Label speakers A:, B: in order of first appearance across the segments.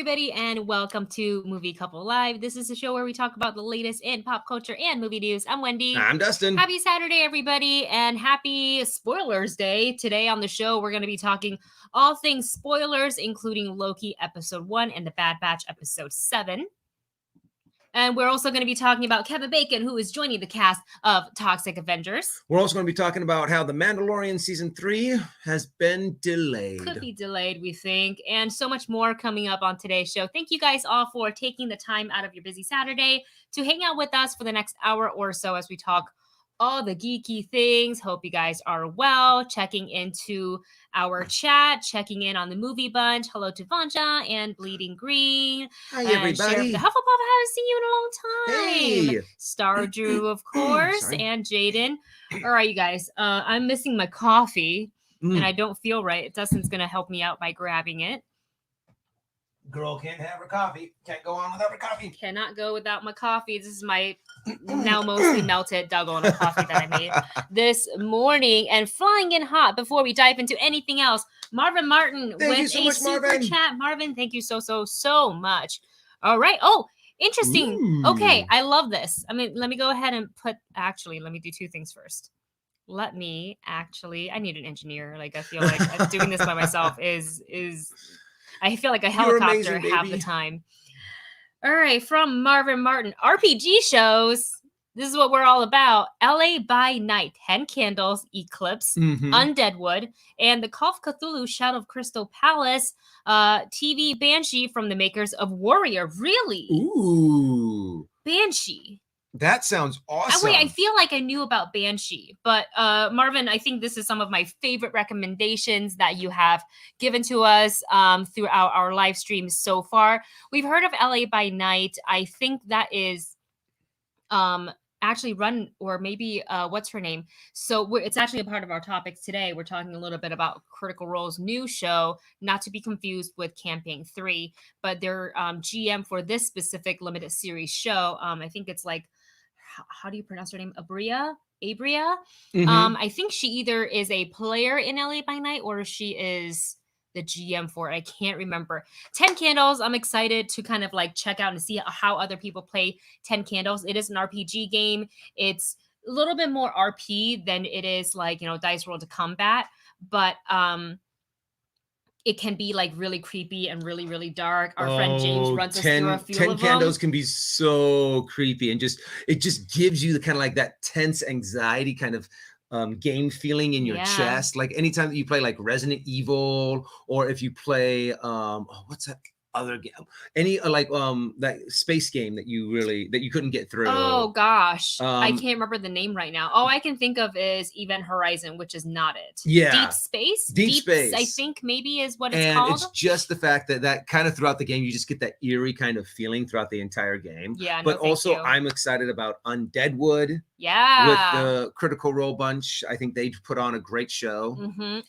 A: everybody, and welcome to Movie Couple Live. This is a show where we talk about the latest in pop culture and movie news. I'm Wendy.
B: I'm Dustin.
A: Happy Saturday, everybody, and happy Spoilers Day. Today on the show, we're going to be talking all things spoilers, including Loki Episode 1 and The Bad Batch Episode 7. And we're also going to be talking about Kevin Bacon, who is joining the cast of Toxic Avengers.
B: We're also going to be talking about how the Mandalorian Season 3 has been delayed.
A: Could be delayed, we think. And so much more coming up on today's show. Thank you guys all for taking the time out of your busy Saturday to hang out with us for the next hour or so as we talk all the geeky things. Hope you guys are well. Checking into our chat, checking in on the movie bunch. Hello to Vanja and Bleeding Green.
B: Hi,
A: and
B: everybody.
A: Sheriff the Hufflepuff, I haven't seen you in a long time.
B: Hey.
A: Star Drew, of course, and Jaden. All right, you guys. I'm missing my coffee, and I don't feel right. Dustin's going to help me out by grabbing it.
B: Girl can't have her coffee. Can't go on without her coffee.
A: Cannot go without my coffee. This is my now mostly melted Dalgona coffee that I made this morning. And flying in hot before we dive into anything else, Marvin Martin with a super chat. Marvin, thank you so much. All right. Oh, interesting.
B: Ooh.
A: Okay, I love this. I mean, let me go ahead and let me do two things first. I need an engineer. Like, I feel like doing this by myself is I feel like a helicopter
B: amazing,
A: half the time. All right, from Marvin Martin. RPG shows. This is what we're all about. LA by Night, 10 Candles, Eclipse, Undead Wood, and the Call of Cthulhu Shadow of Crystal Palace TV Banshee from the makers of Warrior. Really?
B: Ooh.
A: Banshee.
B: That sounds awesome.
A: Wait, I feel like I knew about Banshee, but Marvin, I think this is some of my favorite recommendations that you have given to us throughout our live streams so far. We've heard of LA by Night. I think that is actually run, or maybe what's her name? So it's actually a part of our topics today. We're talking a little bit about Critical Role's new show, not to be confused with Campaign 3, but their GM for this specific limited series show. I think it's like, how do you pronounce her name? Abria. I think she either is a player in LA by Night or she is the GM for it. I can't remember. 10 Candles. I'm excited to kind of like check out and see how other people play 10 Candles. It is an RPG game. It's a little bit more RP than it is like, Dice Roll to Combat, but it can be like really creepy and really, really dark. Our friend James runs us through a few
B: 10
A: of
B: Candles
A: them.
B: can be so creepy, and it just gives you the kind of like that tense anxiety kind of game feeling in your chest. Like anytime that you play like Resident Evil, or if you play what's that other game? Any that space game that you couldn't get through.
A: Oh gosh, I can't remember the name right now. All I can think of is Event Horizon, which is not it.
B: Yeah,
A: Deep Space. I think maybe is what it's called.
B: And it's just the fact that kind of throughout the game you just get that eerie kind of feeling throughout the entire game.
A: Yeah,
B: but also I'm excited about Undead Wood.
A: Yeah,
B: with the Critical Role bunch. I think they put on a great show.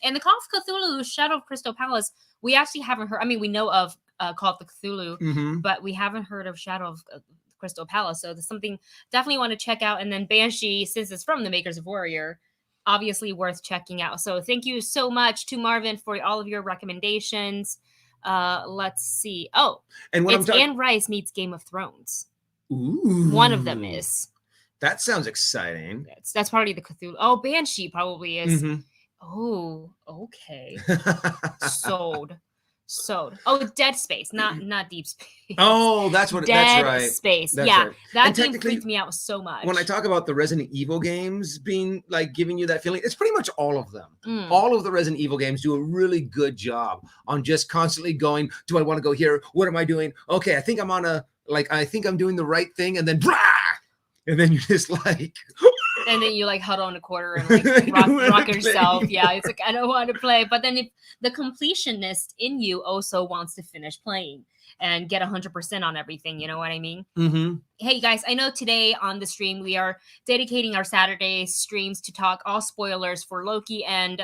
A: And the Call of Cthulhu Shadow of Crystal Palace, we actually haven't heard. I mean, we know of Call of Cthulhu, but we haven't heard of Shadow of Crystal Palace. So there's something definitely want to check out. And then Banshee, since it's from the makers of Warrior, obviously worth checking out. So thank you so much to Marvin for all of your recommendations. Let's see. Oh, and it's Anne Rice meets Game of Thrones.
B: Ooh.
A: One of them is.
B: That sounds exciting.
A: That's probably the Cthulhu. Oh, Banshee probably is. Oh, okay. Sold. Oh, Dead Space, not Deep Space.
B: Oh, that's what. That's right.
A: Dead Space.
B: That's
A: yeah,
B: right.
A: That game freaked me out so much.
B: When I talk about the Resident Evil games being like giving you that feeling, it's pretty much all of them. All of the Resident Evil games do a really good job on just constantly going, do I want to go here? What am I doing? Okay, I think I'm I think I'm doing the right thing, and then and then you just like.
A: And then you like huddle in a corner and like rock yourself. Yeah, it's like, I don't want to play. But then if the completionist in you also wants to finish playing and get 100% on everything, you know what I mean? Hey guys, I know today on the stream, we are dedicating our Saturday streams to talk all spoilers for Loki and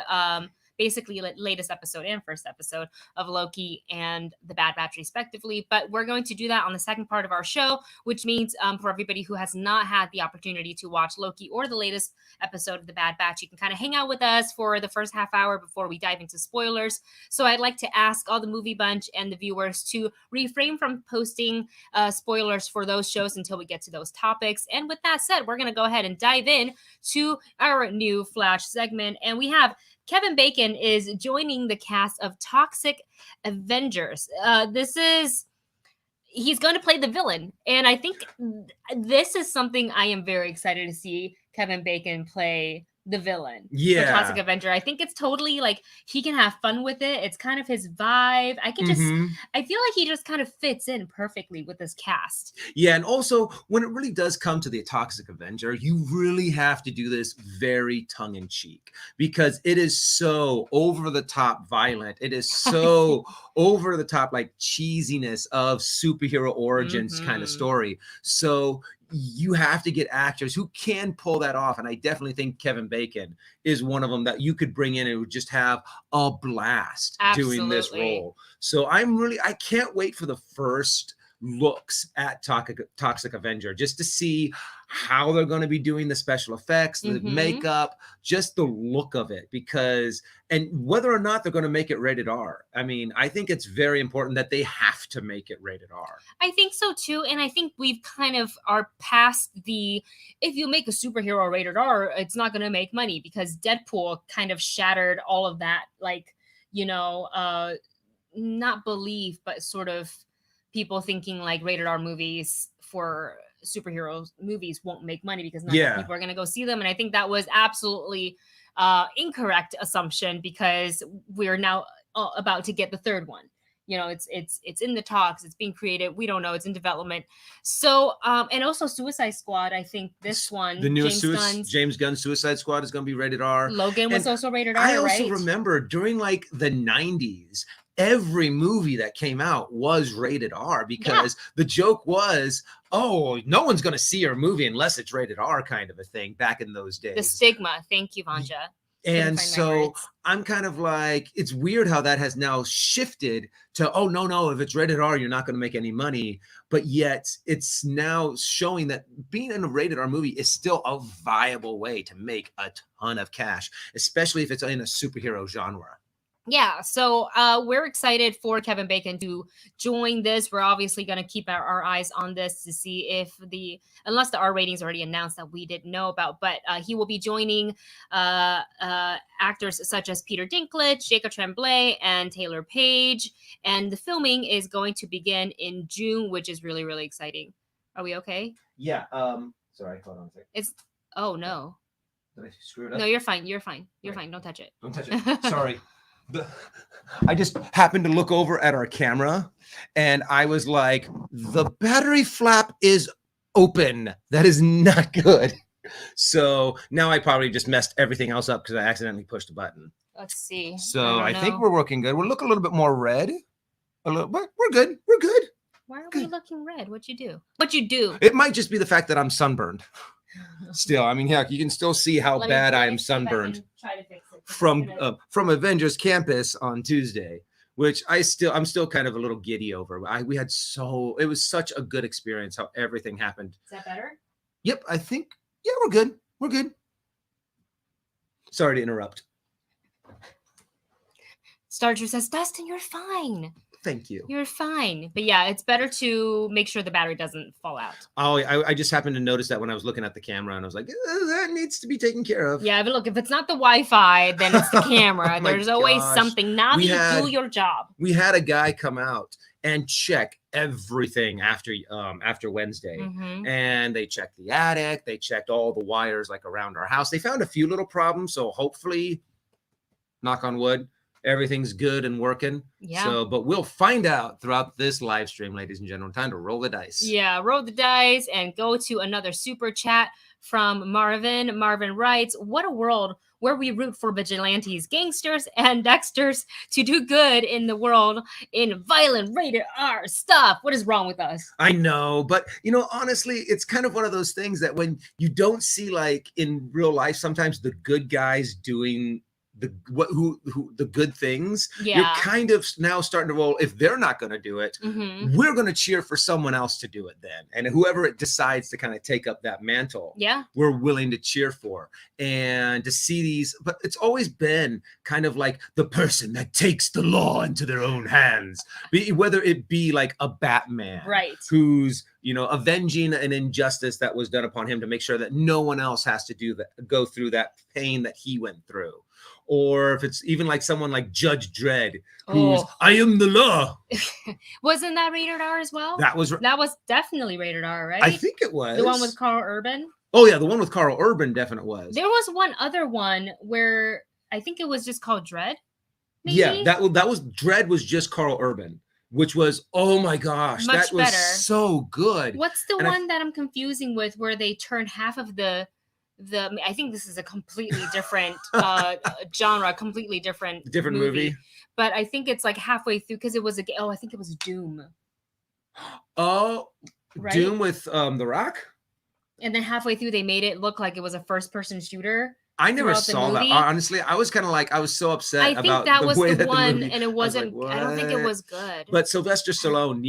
A: basically latest episode and first episode of Loki and The Bad Batch respectively. But we're going to do that on the second part of our show, which means for everybody who has not had the opportunity to watch Loki or the latest episode of The Bad Batch, you can kind of hang out with us for the first half hour before we dive into spoilers. So I'd like to ask all the movie bunch and the viewers to refrain from posting spoilers for those shows until we get to those topics. And with that said, we're going to go ahead and dive in to our new Flash segment. And we have Kevin Bacon is joining the cast of Toxic Avengers. He's going to play the villain. And I think this is something I am very excited to see Kevin Bacon play the villain.
B: Yeah.
A: For Toxic Avenger. I think it's totally like he can have fun with it. It's kind of his vibe. I feel like he just kind of fits in perfectly with this cast.
B: Yeah, and also when it really does come to the Toxic Avenger, you really have to do this very tongue-in-cheek because it is so over-the-top violent. It is so over-the-top like cheesiness of superhero origins kind of story. So you have to get actors who can pull that off. And I definitely think Kevin Bacon is one of them that you could bring in and would just have a blast doing this role. So I can't wait for the first looks at Toxic Avenger just to see how they're going to be doing the special effects, the makeup, just the look of it, and whether or not they're going to make it rated R. I mean, I think it's very important that they have to make it rated R.
A: I think so too. And I think we've kind of are past if you make a superhero rated R, it's not going to make money, because Deadpool kind of shattered all of that, like, not belief, but sort of people thinking like rated R movies for superhero movies won't make money because not enough people are going to go see them. And I think that was absolutely incorrect assumption, because we're now about to get the third one. It's in the talks, it's being created, we don't know, it's in development. So and also Suicide Squad, I think this one,
B: the new James Gunn Suicide Squad is going to be rated R.
A: Logan was also rated R.
B: I also remember during like the 90s, every movie that came out was rated R because the joke was, oh, no one's going to see your movie unless it's rated R, kind of a thing back in those days.
A: The stigma. Thank you, Vanja.
B: And so I'm kind of like, it's weird how that has now shifted to, oh, no, if it's rated R, you're not going to make any money. But yet it's now showing that being in a rated R movie is still a viable way to make a ton of cash, especially if it's in a superhero genre.
A: Yeah, so we're excited for Kevin Bacon to join this. We're obviously going to keep our eyes on this to see if unless the R rating's already announced that we didn't know about, but he will be joining actors such as Peter Dinklage, Jacob Tremblay, and Taylor Page. And the filming is going to begin in June, which is really, really exciting. Are we okay?
B: Yeah. Sorry, hold on a second.
A: Oh, no.
B: Did I screw it up?
A: No, you're fine. You're fine. You're fine. Don't touch it.
B: Don't touch it. Sorry. I just happened to look over at our camera and I was like, the battery flap is open. That is not good. So now I probably just messed everything else up because I accidentally pushed a button.
A: Let's see.
B: So I think we're working good. We're looking a little bit more red. But we're good. We're good.
A: Why are we looking red? What'd you do? What'd you do?
B: It might just be the fact that I'm sunburned. Still, I mean, heck, you can still see how bad I am sunburned from Avengers Campus on Tuesday, which I'm still kind of a little giddy over. It was such a good experience how everything happened.
A: Is that better?
B: Yep, I think, yeah, we're good. We're good. Sorry to interrupt.
A: Starcher says, Dustin, you're fine.
B: Thank you.
A: You're fine. But yeah, it's better to make sure the battery doesn't fall out.
B: Oh, I just happened to notice that when I was looking at the camera and I was like, that needs to be taken care of.
A: Yeah, but look, if it's not the Wi-Fi, then it's the camera. There's always something. Now you do your job.
B: We had a guy come out and check everything after Wednesday. And they checked the attic. They checked all the wires like around our house. They found a few little problems. So hopefully, knock on wood, everything's good and working. Yeah. So, but we'll find out throughout this live stream, ladies and gentlemen. Time to roll the dice.
A: Yeah, roll the dice and go to another super chat from Marvin. Marvin writes, what a world where we root for vigilantes, gangsters, and Dexters to do good in the world in violent rated R stuff. What is wrong with us?
B: I know, but honestly, it's kind of one of those things that when you don't see like in real life, sometimes the good guys doing the good things,
A: Yeah.
B: you're kind of now starting to roll. If they're not going to do it, we're going to cheer for someone else to do it then. And whoever it decides to kind of take up that mantle, we're willing to cheer for. And to see these, but it's always been kind of like the person that takes the law into their own hands, whether it be like a Batman, who's, you know, avenging an injustice that was done upon him to make sure that no one else has to go through that pain that he went through. Or if it's even like someone like Judge Dredd, who's I am the law.
A: Wasn't that rated R as well?
B: That was
A: definitely rated R, right?
B: I think it was.
A: The one with Carl Urban?
B: Oh yeah, the one with Carl Urban definitely was.
A: There was one other one where I think it was just called Dredd. Maybe?
B: Yeah, that was Dredd was just Carl Urban, which was, oh my gosh,
A: much
B: that was
A: better.
B: So good.
A: What's the one that I'm confusing with where they turn half of the I think this is a completely different genre, completely different
B: movie.
A: But I think it's like halfway through because it was I think it was Doom.
B: Oh, right? Doom with The Rock?
A: And then halfway through they made it look like it was a first-person shooter.
B: I never saw that. Honestly, I was kind of like, I was so upset.
A: I think that was the one, and it wasn't. I don't think it was good.
B: But Sylvester Stallone,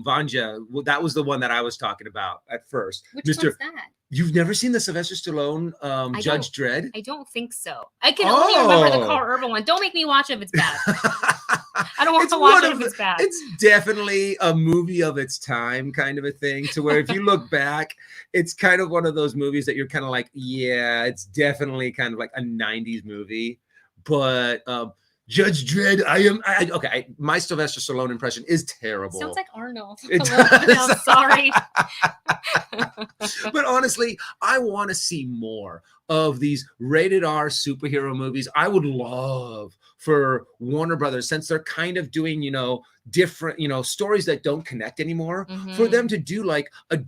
B: Vanja, that was the one that I was talking about at first.
A: Which one's that?
B: You've never seen the Sylvester Stallone Judge Dredd?
A: I don't think so. I can only remember the Carl Urban one. Don't make me watch it if it's bad. I don't want to watch it if it's bad.
B: It's definitely a movie of its time, kind of a thing, to where if you look back, it's kind of one of those movies that you're kind of like, yeah, it's definitely kind of like a 90s movie. But Judge Dredd, my Sylvester Stallone impression is terrible.
A: Sounds like Arnold.
B: It does.
A: I'm sorry.
B: But honestly, I want to see more of these rated R superhero movies. I would love for Warner Brothers, since they're kind of doing, you know, different, you know, stories that don't connect anymore, for them to do like a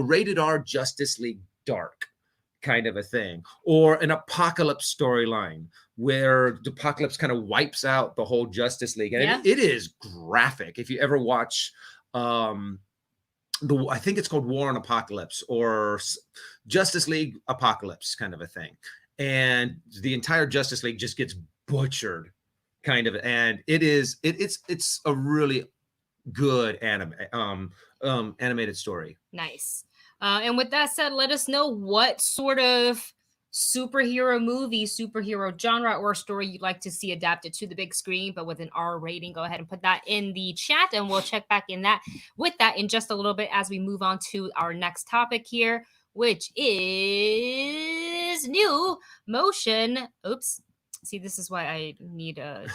B: rated R Justice League Dark kind of a thing, or an apocalypse storyline where the apocalypse kind of wipes out the whole Justice League. And it is graphic. If you ever watch I think it's called War on Apocalypse or Justice League Apocalypse kind of a thing. And the entire Justice League just gets butchered kind of, and it's a really good animated story.
A: Nice. And with that said, let us know what sort of superhero movie, superhero genre, or story you'd like to see adapted to the big screen, but with an R rating. Go ahead and put that in the chat, and we'll check back in with that in just a little bit as we move on to our next topic here, which is new motion. Oops. See, this is why I need a...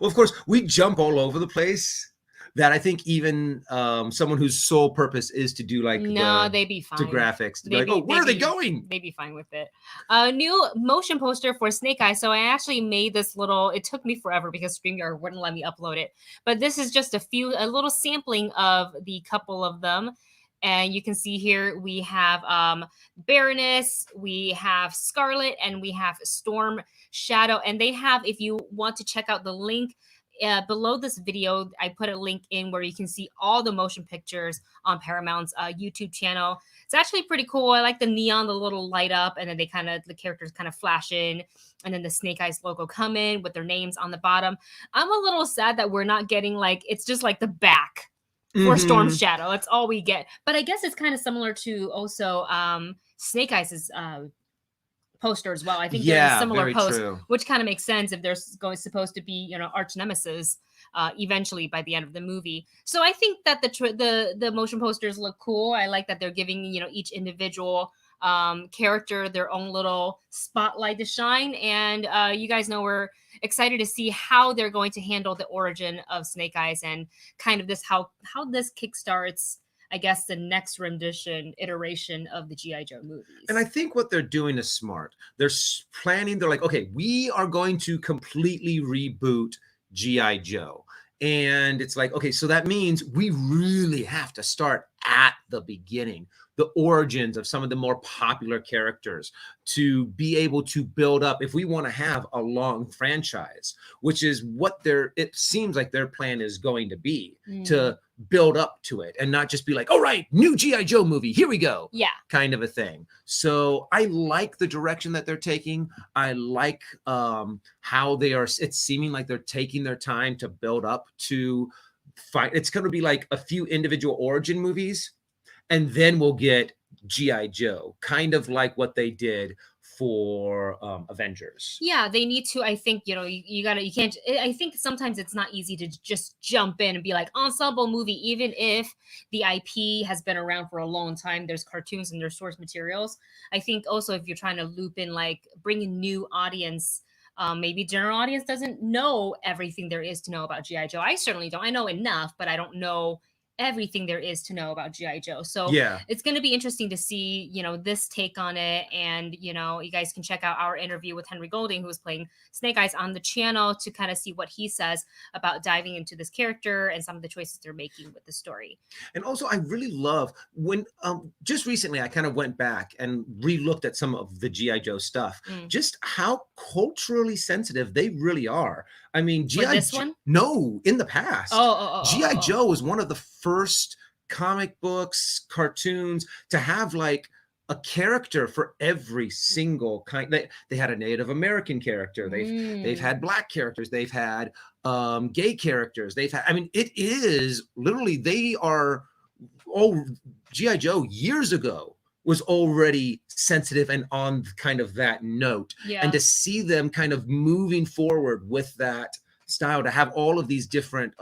B: Well, of course, we jump all over the place. That I think even someone whose sole purpose is to do like
A: they'd be fine.
B: To graphics. Where are they going?
A: They'd be fine with it. New motion poster for Snake Eyes. So I actually made this little. It took me forever because StreamYard wouldn't let me upload it. But this is just a little sampling of the couple of them. And you can see here we have Baroness, we have Scarlet, and we have Storm Shadow. And they have, if you want to check out the link, below this video, I put a link in where you can see all the motion pictures on Paramount's YouTube channel. It's actually pretty cool. I like the neon, the little light up, and then the characters kind of flash in, and then the Snake Eyes logo come in with their names on the bottom. I'm a little sad that we're not getting it's just like the back for Storm Shadow. That's all we get. But I guess it's kind of similar to also Snake Eyes' poster as well. I think they're in a similar post, which kind of makes sense if they're supposed to be, you know, arch nemesis eventually by the end of the movie. So I think that the motion posters look cool. I like that they're giving, you know, each individual character their own little spotlight to shine. And you guys know we're excited to see how they're going to handle the origin of Snake Eyes and kind of how this kickstarts, I guess, the next iteration of the G.I. Joe movies.
B: And I think what they're doing is smart. They're planning, they're like, okay, we are going to completely reboot G.I. Joe. And it's like, okay, so that means we really have to start at the beginning, the origins of some of the more popular characters, to be able to build up, if we want to have a long franchise, which is what it seems like their plan is going to be, to build up to it and not just be like, all right, new G.I. Joe movie, here we go.
A: Yeah.
B: Kind of a thing. So I like the direction that they're taking. I like how they are, it's seeming like they're taking their time to build up to find, it's going to be like a few individual origin movies, and then we'll get G.I. Joe, kind of like what they did for Avengers.
A: Yeah, they need to. I think, you know, you gotta, you can't. I think sometimes it's not easy to just jump in and be like ensemble movie, even if the IP has been around for a long time. There's cartoons and there's source materials. I think also if you're trying to loop in, like, bring a new audience. Maybe general audience doesn't know everything there is to know about G.I. Joe. I certainly don't. I know enough, but I don't know everything there is to know about G.I. Joe. So
B: yeah,
A: it's going to be interesting to see, you know, this take on it. And, you know, you guys can check out our interview with Henry Golding, who was playing Snake Eyes, on the channel to kind of see what he says about diving into this character and some of the choices they're making with the story.
B: And also, I really love when just recently I kind of went back and re-looked at some of the G.I. Joe stuff, just how culturally sensitive they really are. I mean, G.I.
A: this one?
B: No, in the past. G.I. Joe was one of the first comic books, cartoons to have like a character for every single kind. They had a Native American character. They've had Black characters. They've had gay characters. They've had, I mean, it is literally, they are, G.I. Joe years ago was already sensitive and on kind of that note.
A: Yeah.
B: And to see them kind of moving forward with that style, to have all of these different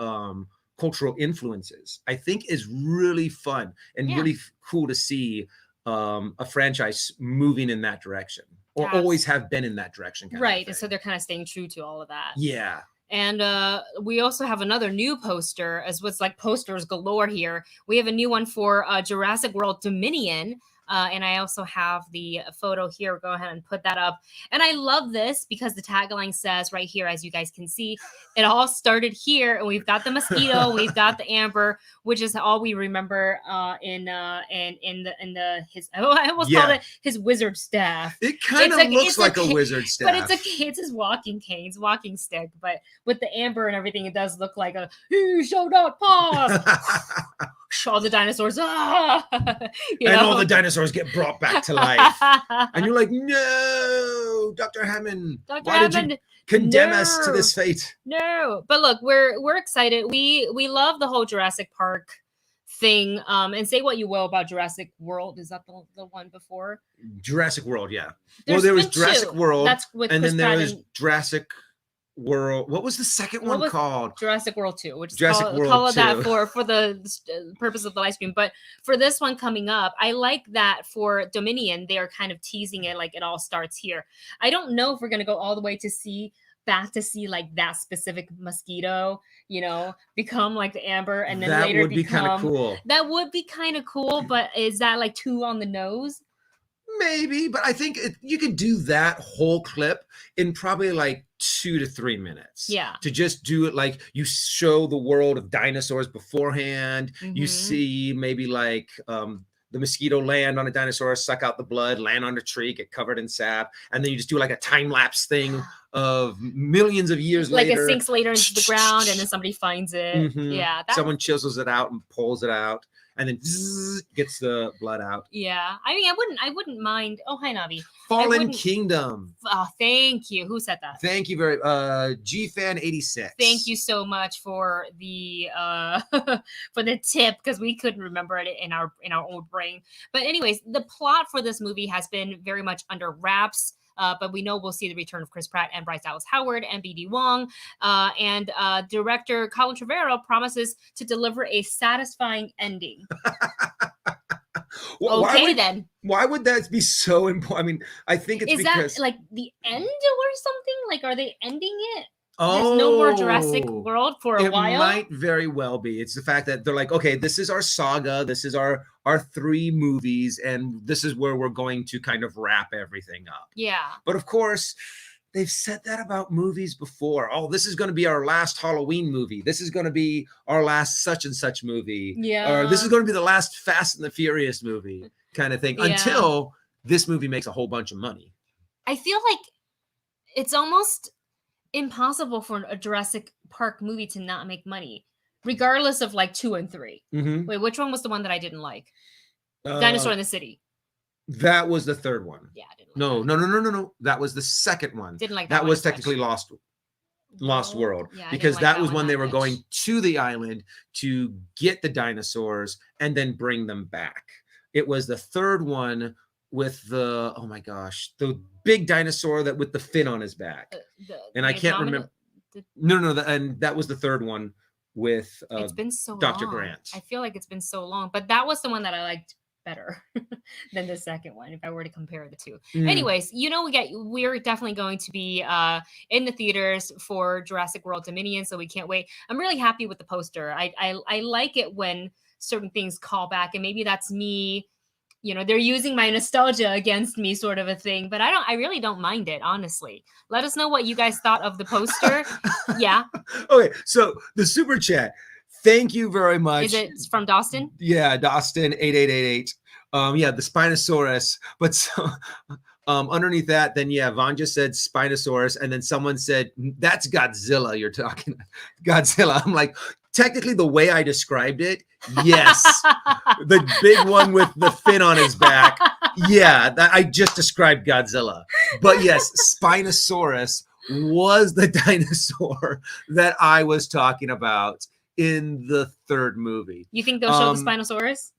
B: cultural influences, I think is really fun and really cool to see a franchise moving in that direction, or always have been in that direction.
A: Right. And so they're kind of staying true to all of that.
B: Yeah.
A: And we also have another new poster, as what's like posters galore here. We have a new one for Jurassic World Dominion. And I also have the photo here. Go ahead and put that up. And I love this because the tagline says right here, as you guys can see, it all started here. And we've got the mosquito, we've got the amber, which is all we remember in his, I almost called it his wizard staff.
B: It kind of looks like a wizard staff.
A: But it's his walking cane, walking stick. But with the amber and everything, it does look like a, you shall not pass. All the dinosaurs, and
B: all the dinosaurs get brought back to life, and you're like, no, Dr. Hammond, why did you condemn us to this fate?
A: No, but look, we're excited. We love the whole Jurassic Park thing. And say what you will about Jurassic World. Is that the one before?
B: Jurassic World, yeah. There was Jurassic World,
A: that's with
B: and
A: Chris
B: then there
A: Pratt
B: was Jurassic World. What was the second one called?
A: Jurassic World 2, which is
B: Jurassic World
A: call
B: 2.
A: that for the purpose of the live stream. But for this one coming up, I like that for Dominion, they are kind of teasing it like it all starts here. I don't know if we're going to go all the way to see like that specific mosquito, become like the amber, and then
B: that
A: later
B: would be kind of cool.
A: That would be kind of cool, but is that like too on the nose?
B: Maybe, but I think you could do that whole clip in probably like 2 to 3 minutes.
A: Yeah.
B: To just do it like you show the world of dinosaurs beforehand. You see maybe like the mosquito land on a dinosaur, suck out the blood, land on a tree, get covered in sap, and then you just do like a time lapse thing of millions of years later.
A: Like it sinks later into the ground, and then somebody finds it. Yeah.
B: Someone chisels it out and pulls it out, and then gets the blood out.
A: Yeah. I mean, I wouldn't mind. Oh, hi, Navi.
B: Fallen Kingdom.
A: Oh, thank you. Who said that?
B: Thank you very GFan86.
A: Thank you so much for the for the tip, because we couldn't remember it in our old brain. But anyways, the plot for this movie has been very much under wraps. But we know we'll see the return of Chris Pratt and Bryce Dallas Howard and B.D. Wong. And director Colin Trevorrow promises to deliver a satisfying ending.
B: Well,
A: then.
B: Why would that be so important? I mean, I think it's because...
A: that like the end or something? Like, are they ending it? There's no more Jurassic World for a while?
B: It might very well be. It's the fact that they're like, okay, this is our saga. This is our 3 movies. And this is where we're going to kind of wrap everything up.
A: Yeah.
B: But of course, they've said that about movies before. Oh, this is going to be our last Halloween movie. This is going to be our last such and such movie.
A: Yeah.
B: Or this is going to be the last Fast and the Furious movie kind of thing. Yeah. Until this movie makes a whole bunch of money.
A: I feel like it's almost impossible for a Jurassic Park movie to not make money. regardless of like 2 and 3.
B: Mm-hmm.
A: Wait, which one was the one that I didn't like? Dinosaur in the City.
B: That was the third one.
A: Yeah, I didn't
B: No,
A: like
B: no, no, no, no, no. That was the second one.
A: Didn't like
B: that
A: one
B: was
A: as much.
B: technically Lost World,
A: Yeah, I didn't
B: because
A: like
B: that was
A: one
B: when they
A: that
B: were
A: much.
B: going to the island to get the dinosaurs and then bring them back. It was the third one with the, oh my gosh, the big dinosaur that with the fin on his back. And I can't remember. No, and that was the third one with
A: it's been so
B: Dr.
A: long.
B: Grant.
A: I feel like it's been so long, but that was the one that I liked better than the second one if I were to compare the two. Anyways, you know, we're definitely going to be in the theaters for Jurassic World Dominion, so we can't wait. I'm really happy with the poster. I like it when certain things call back, and maybe that's me, you know, they're using my nostalgia against me, sort of a thing, but I really don't mind it, honestly. Let us know what you guys thought of the poster. Yeah.
B: Okay, so the super chat, thank you very much.
A: Is it from Dawson?
B: Yeah, Dawson 8888. Yeah, the Spinosaurus. But so underneath that, then yeah, Vanja said Spinosaurus, and then someone said that's Godzilla. You're talking Godzilla. I'm like, technically, the way I described it, yes, the big one with the fin on his back. Yeah, I just described Godzilla. But yes, Spinosaurus was the dinosaur that I was talking about in the third movie.
A: You think they'll show the Spinosaurus?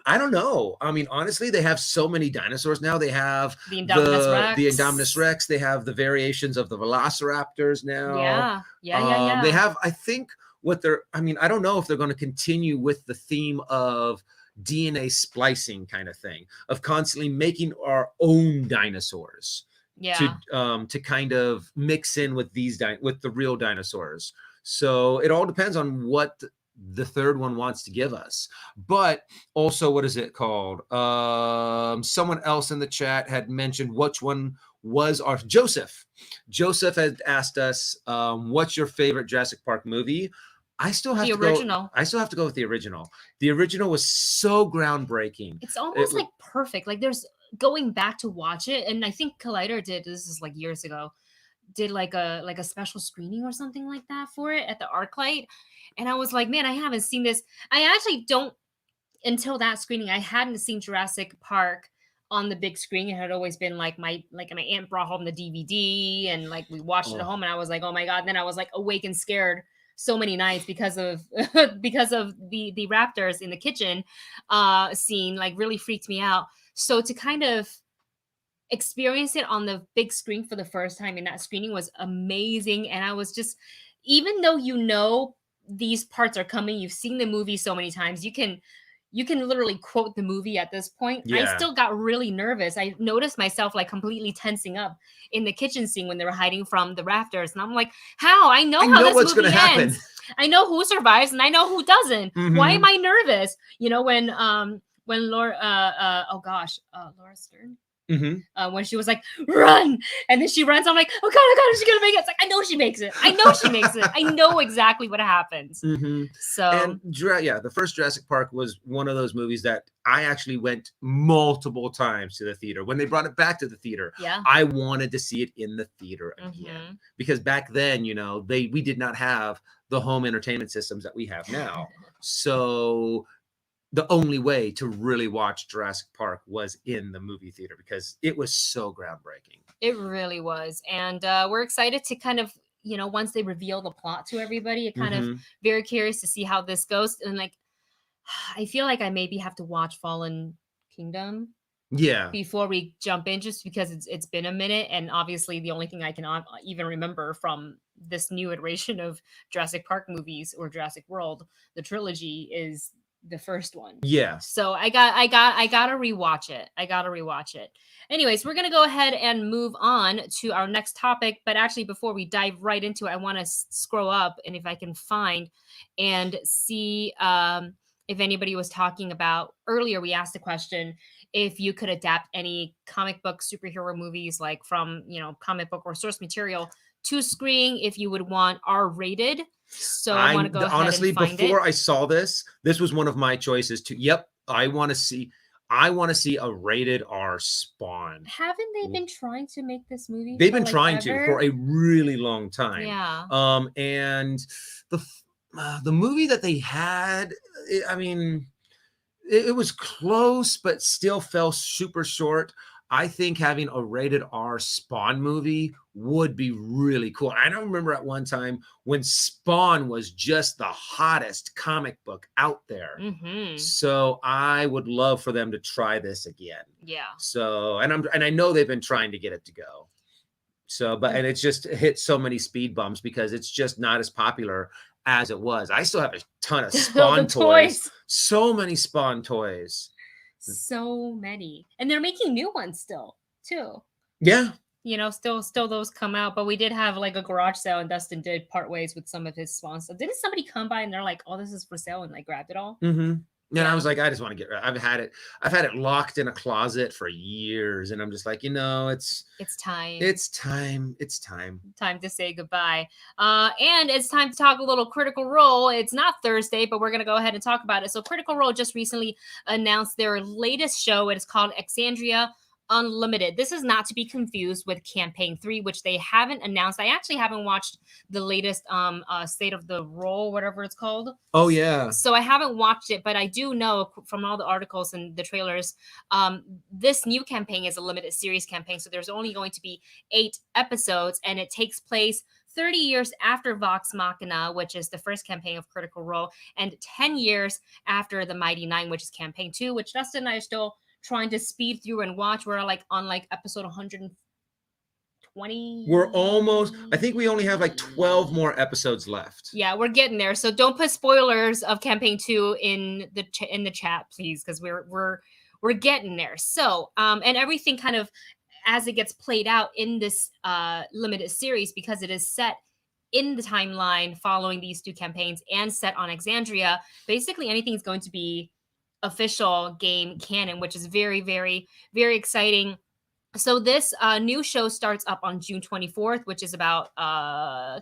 B: I don't know. I mean, honestly, they have so many dinosaurs now. They have
A: the Indominus
B: Rex. They have the variations of the Velociraptors now.
A: Yeah.
B: They have, I think, I don't know if they're going to continue with the theme of DNA splicing kind of thing, of constantly making our own dinosaurs.
A: Yeah.
B: To kind of mix in with with the real dinosaurs. So it all depends on what the third one wants to give us. But also, what is it called? Someone else in the chat had mentioned which one was our Joseph. Joseph had asked us, what's your favorite Jurassic Park movie? I still have to go with the original. The original was so groundbreaking.
A: It's almost like perfect. Like there's going back to watch it, and I think Collider did, this is like years ago, did like a special screening or something like that for it at the ArcLight, and I was like, man, I haven't seen this. I actually don't, until that screening, I hadn't seen Jurassic Park on the big screen. It had always been like my aunt brought home the DVD, and like we watched it at home, and I was like, oh my god. And then I was like awake and scared so many nights because of the raptors in the kitchen scene, like really freaked me out. So to kind of experience it on the big screen for the first time in that screening was amazing. And I was just, even though you know these parts are coming, you've seen the movie so many times, you can literally quote the movie at this point. Yeah. I still got really nervous. I noticed myself like completely tensing up in the kitchen scene when they were hiding from the rafters. And I'm like, how? I know how this movie ends. Happen. I know who survives and I know who doesn't. Mm-hmm. Why am I nervous? You know, when Laura, Laura Stern. Mm-hmm. When she was like, run, and then she runs, I'm like, oh god, is she gonna make it? It's like, I know she makes it. I know she makes it. I know exactly what happens. Mm-hmm. So,
B: and the first Jurassic Park was one of those movies that I actually went multiple times to the theater. When they brought it back to the theater, I wanted to see it in the theater again, because back then, you know, we did not have the home entertainment systems that we have now. So the only way to really watch Jurassic Park was in the movie theater, because it was so groundbreaking.
A: It really was. And we're excited to kind of, you know, once they reveal the plot to everybody, it kind of very curious to see how this goes. And like, I feel like I maybe have to watch Fallen Kingdom before we jump in, just because it's been a minute. And obviously the only thing I can even remember from this new iteration of Jurassic Park movies, or Jurassic World, the trilogy, is the first one. Yeah. So I gotta rewatch it. Anyways, we're gonna go ahead and move on to our next topic. But actually, before we dive right into it, I want to scroll up, and if I can find and see if anybody was talking about earlier. We asked the question if you could adapt any comic book superhero movies, like from, you know, comic book or source material to screen, if you would want R-rated. So I want to go ahead
B: honestly,
A: and find
B: before I saw this was one of my choices to. Yep, I want to see a rated R Spawn.
A: Haven't they been trying to make this movie?
B: They've been trying to for a really long time.
A: Yeah.
B: And the movie that they had, I mean, it was close, but still fell super short. I think having a rated R Spawn movie would be really cool. I don't remember at one time when Spawn was just the hottest comic book out there. So I would love for them to try this again.
A: Yeah.
B: So, and I know they've been trying to get it to go. So, and it's just hit so many speed bumps because it's just not as popular as it was. I still have a ton of Spawn toys. So many Spawn toys.
A: So many. And they're making new ones still, too.
B: Yeah.
A: You know, still those come out. But we did have like a garage sale, and Dustin did part ways with some of his Spawn stuff. Didn't somebody come by and they're like, "Oh, this is for sale," and like grabbed it all?
B: And I was like, I just want to get rid of it. I've had it locked in a closet for years, and I'm just like, it's time. It's time. It's time.
A: Time to say goodbye. And it's time to talk a little Critical Role. It's not Thursday, but we're gonna go ahead and talk about it. So Critical Role just recently announced their latest show. It is called Exandria Unlimited. This is not to be confused with Campaign 3, which they haven't announced. I actually haven't watched the latest State of the Role, whatever it's called.
B: Oh yeah.
A: So I haven't watched it, but I do know from all the articles and the trailers, this new campaign is a limited series campaign. So there's only going to be 8 episodes, and it takes place 30 years after Vox Machina, which is the first campaign of Critical Role, and 10 years after the Mighty Nine, which is Campaign 2, which Dustin and I are still trying to speed through and watch. We're like on like episode 120.
B: We're almost, I think we only have like 12 more episodes left.
A: Yeah, we're getting there. So don't put spoilers of Campaign 2 in the chat, please, because we're getting there. So and everything kind of as it gets played out in this limited series, because it is set in the timeline following these 2 campaigns and set on Exandria, basically anything is going to be official game canon, which is very, very, very exciting. So this new show starts up on June 24th, which is about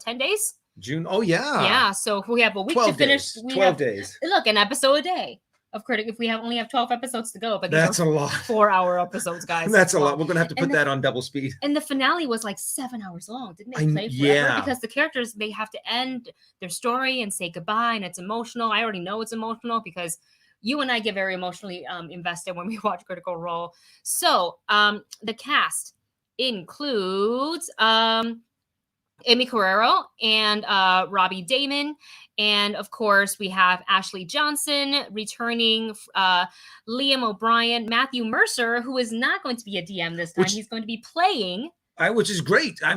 A: 10 days.
B: June. Oh yeah.
A: Yeah. So we have a week to finish.
B: 12 days.
A: Look, an episode a day of Critic. If we only have 12 episodes to go, but
B: that's a lot.
A: 4-hour episodes, guys.
B: That's a lot. We're gonna have to put that on double speed.
A: And the finale was like 7 hours long. Didn't they play forever?
B: Yeah.
A: Because the characters, they have to end their story and say goodbye, and it's emotional. I already know it's emotional because you and I get very emotionally invested when we watch Critical Role. So the cast includes Amy Guerrero and Robbie Damon. And of course, we have Ashley Johnson returning, Liam O'Brien, Matthew Mercer, who is not going to be a DM this time. He's going to be playing.
B: Which is great. I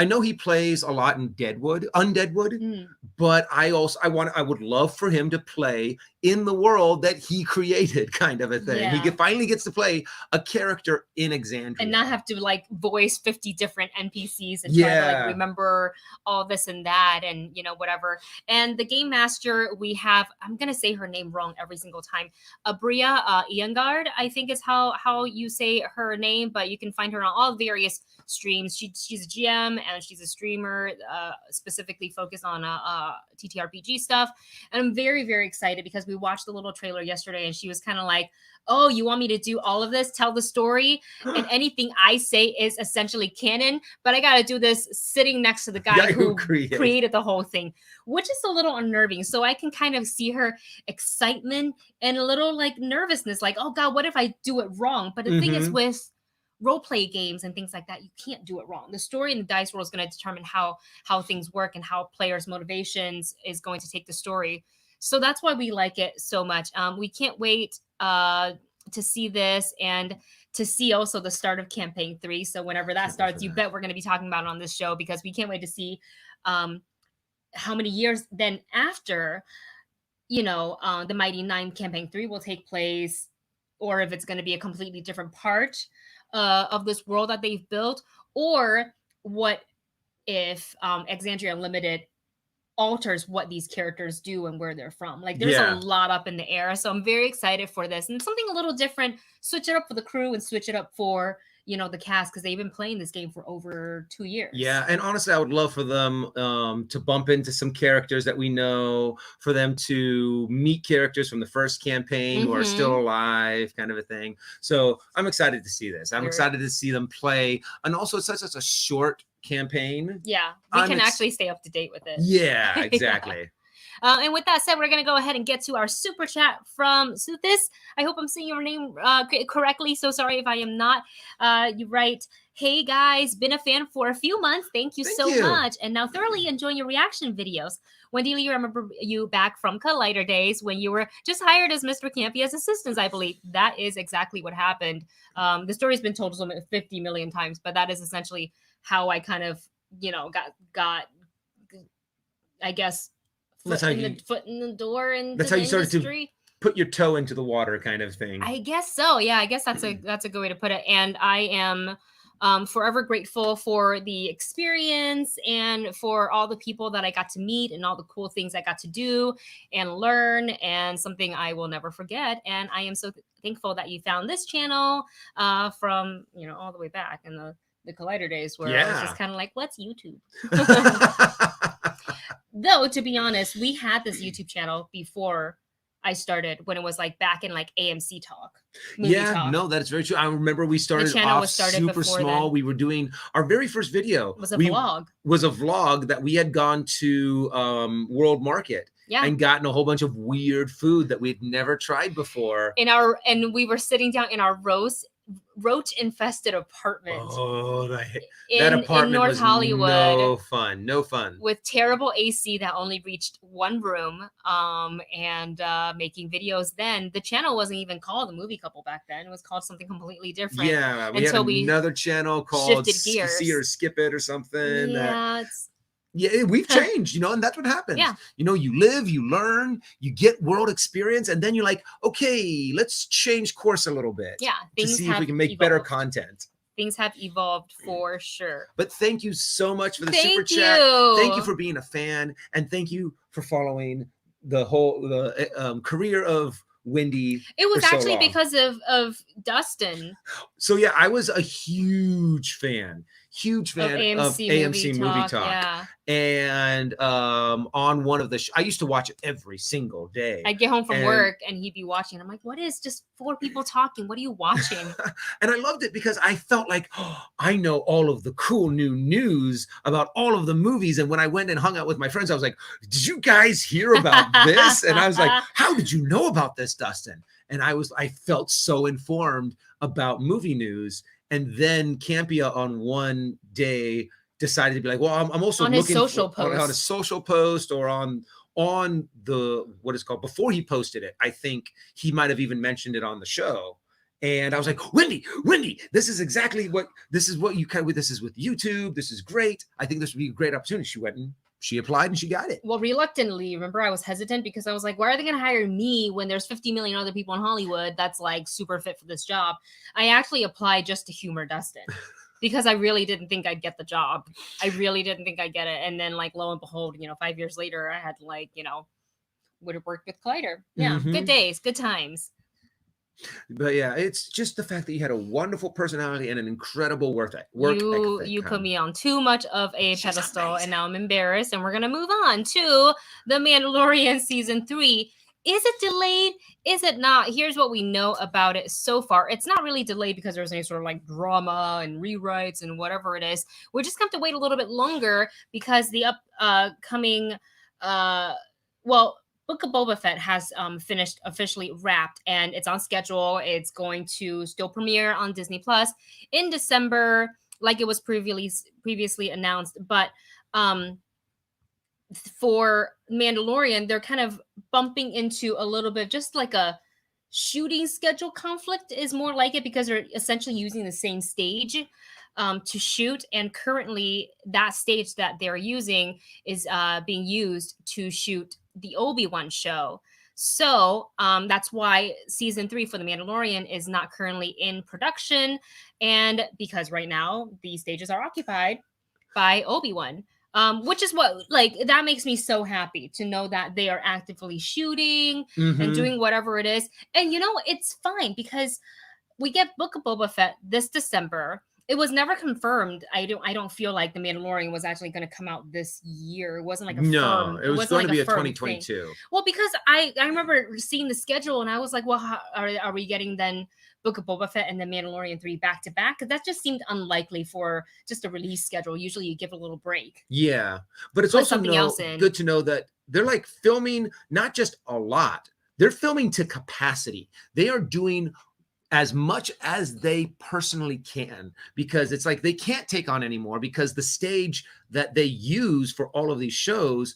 B: know he plays a lot in Undeadwood, but I would love for him to play in the world that he created, kind of a thing.
A: Yeah.
B: He finally gets to play a character in Exandria
A: and not have to like voice 50 different NPCs and try to like remember all this and that and whatever. And the game master, we have, I'm gonna say her name wrong every single time, Abria Iangard, I think is how you say her name, but you can find her on all various streams. She's a GM and she's a streamer, specifically focused on TTRPG stuff. And I'm very, very excited because we watched the little trailer yesterday and she was kind of like, oh, you want me to do all of this, tell the story, and anything I say is essentially canon, but I got to do this sitting next to the guy who created the whole thing, which is a little unnerving. So I can kind of see her excitement and a little like nervousness, like, oh God, what if I do it wrong? But the thing is with role play games and things like that, you can't do it wrong. The story in the dice roll is going to determine how things work and how players' motivations is going to take the story. So that's why we like it so much. We can't wait to see this and to see also the start of Campaign 3. So whenever that starts, you bet we're going to be talking about it on this show because we can't wait to see how many years then after, the Mighty Nine Campaign 3 will take place, or if it's going to be a completely different part of this world that they've built, or what if Exandria Unlimited alters what these characters do and where they're from. Like there's a lot up in the air. So I'm very excited for this and something a little different. Switch it up for the crew and switch it up for, the cast, because they've been playing this game for over 2 years. Yeah.
B: And honestly, I would love for them to bump into some characters that we know, for them to meet characters from the first campaign who are still alive, kind of a thing. So I'm excited to see this. I'm excited to see them play. And also it's such a short campaign.
A: Yeah, we can actually stay up to date with it.
B: Yeah, exactly.
A: And with that said, we're going to go ahead and get to our super chat from Suthis. I hope I'm saying your name correctly. So sorry if I am not. You write, hey guys, been a fan for a few months. Thank you so much. And now thoroughly enjoying your reaction videos. Wendy Lee, remember you back from Collider days when you were just hired as Mr. Campy as assistants, I believe. That is exactly what happened. The story's been told 50 million times, but that is essentially how I kind of, got I guess, foot in the door into
B: that's how you started
A: industry.
B: To put your toe into the water kind of thing.
A: I guess so. Yeah, I guess that's a good way to put it. And I am forever grateful for the experience and for all the people that I got to meet and all the cool things I got to do and learn, and something I will never forget. And I am so thankful that you found this channel from, all the way back in the Collider days where I was just kind of like, what's YouTube? Though, to be honest, we had this YouTube channel before I started, when it was like back in like AMC Talk.
B: Talk. No, that's very true. I remember we started off super small. Then. We were doing our very first video.
A: Was a vlog.
B: Was a vlog that we had gone to World Market. Yeah. And gotten a whole bunch of weird food that we'd never tried before.
A: And we were sitting down in our roach-infested apartment.
B: Oh, that apartment in North was Hollywood. No fun.
A: With terrible AC that only reached one room. And making videos then. The channel wasn't even called The Movie Couple back then. It was called something completely different.
B: Yeah, we had another channel called See or Skip It or something.
A: Yeah,
B: we've changed, and that's what happens.
A: Yeah.
B: You live, you learn, you get world experience, and then you're like, okay, let's change course a little bit.
A: Yeah.
B: To see if we can make better content.
A: Things have evolved for sure.
B: But thank you so much for the super chat. Thank you for being a fan, and thank you for following the whole career of Wendy.
A: It was actually because of Dustin.
B: So yeah, I was a huge fan of AMC Movie Talk.
A: Yeah.
B: And on one of the I used to watch it every single day.
A: I'd get home from work and he'd be watching. I'm like, what is just 4 people talking? What are you watching?
B: And I loved it because I felt like, I know all of the cool new news about all of the movies. And when I went and hung out with my friends, I was like, did you guys hear about this? And I was like, how did you know about this, Dustin? And I felt so informed about movie news. And then Campia on one day decided to be like, well, I'm also looking on a social post or on the, what is called, before he posted it, I think he might have even mentioned it on the show. And I was like, Wendy, this is what you kind of, this is with YouTube. This is great. I think this would be a great opportunity. She went and she applied and she got it.
A: Well, reluctantly, remember, I was hesitant because I was like, why are they going to hire me when there's 50 million other people in Hollywood that's like super fit for this job? I actually applied just to humor Dustin because I really didn't think I'd get the job. I really didn't think I'd get it. And then like, lo and behold, 5 years later, I had like, would have worked with Collider. Yeah. Mm-hmm. Good days, good times.
B: But yeah, it's just the fact that you had a wonderful personality and an incredible work ethic.
A: You put me on too much of a pedestal, and now I'm embarrassed. And we're gonna move on to The Mandalorian season 3. Is it delayed? Is it not? Here's what we know about it so far. It's not really delayed because there's any sort of like drama and rewrites and whatever it is. We just have to wait a little bit longer because the upcoming Book of Boba Fett has finished, officially wrapped, and it's on schedule. It's going to still premiere on Disney Plus in December, like it was previously announced. But for Mandalorian, they're kind of bumping into a little bit, just like a shooting schedule conflict is more like it, because they're essentially using the same stage to shoot, and currently that stage that they're using is being used to shoot the Obi-Wan show. So that's why season 3 for The Mandalorian is not currently in production, and because right now these stages are occupied by Obi-Wan, which is what, like, that makes me so happy to know that they are actively shooting and doing whatever it is. And it's fine because we get Book of Boba Fett this December. It was never confirmed. I don't feel like The Mandalorian was actually going to come out this year. It wasn't like a firm.
B: It was going to be a 2022.
A: Thing. Well, because I remember seeing the schedule and I was like, well, are we getting then Book of Boba Fett and The Mandalorian 3 back to back? Because that just seemed unlikely for just a release schedule. Usually you give a little break.
B: Yeah, but it's also good to know that filming not just a lot, they're filming to capacity. They are doing as much as they personally can, because it's like they can't take on anymore, because the stage that they use for all of these shows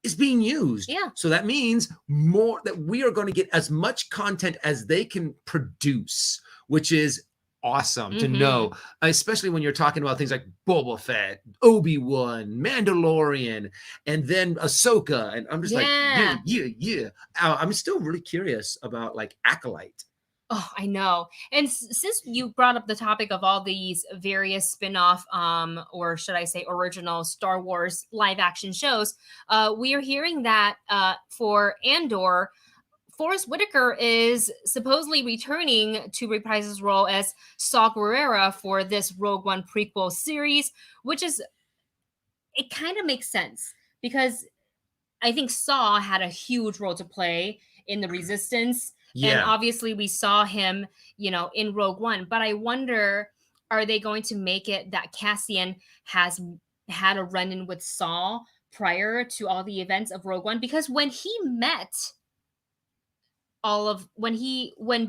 B: is being used.
A: Yeah.
B: So that means more that we are going to get as much content as they can produce, which is awesome to know, especially when you're talking about things like Boba Fett, Obi-Wan, Mandalorian, and then Ahsoka. And I'm just like, yeah. I'm still really curious about like Acolyte.
A: Oh, I know. And since you brought up the topic of all these various spin-off, or should I say original Star Wars live action shows, we are hearing that for Andor, Forrest Whitaker is supposedly returning to reprise his role as Saw Guerrera for this Rogue One prequel series, which is, it kind of makes sense because I think Saw had a huge role to play in the Resistance.
B: Yeah.
A: And obviously we saw him, in Rogue One. But I wonder, are they going to make it that Cassian has had a run-in with Saw prior to all the events of Rogue One? Because when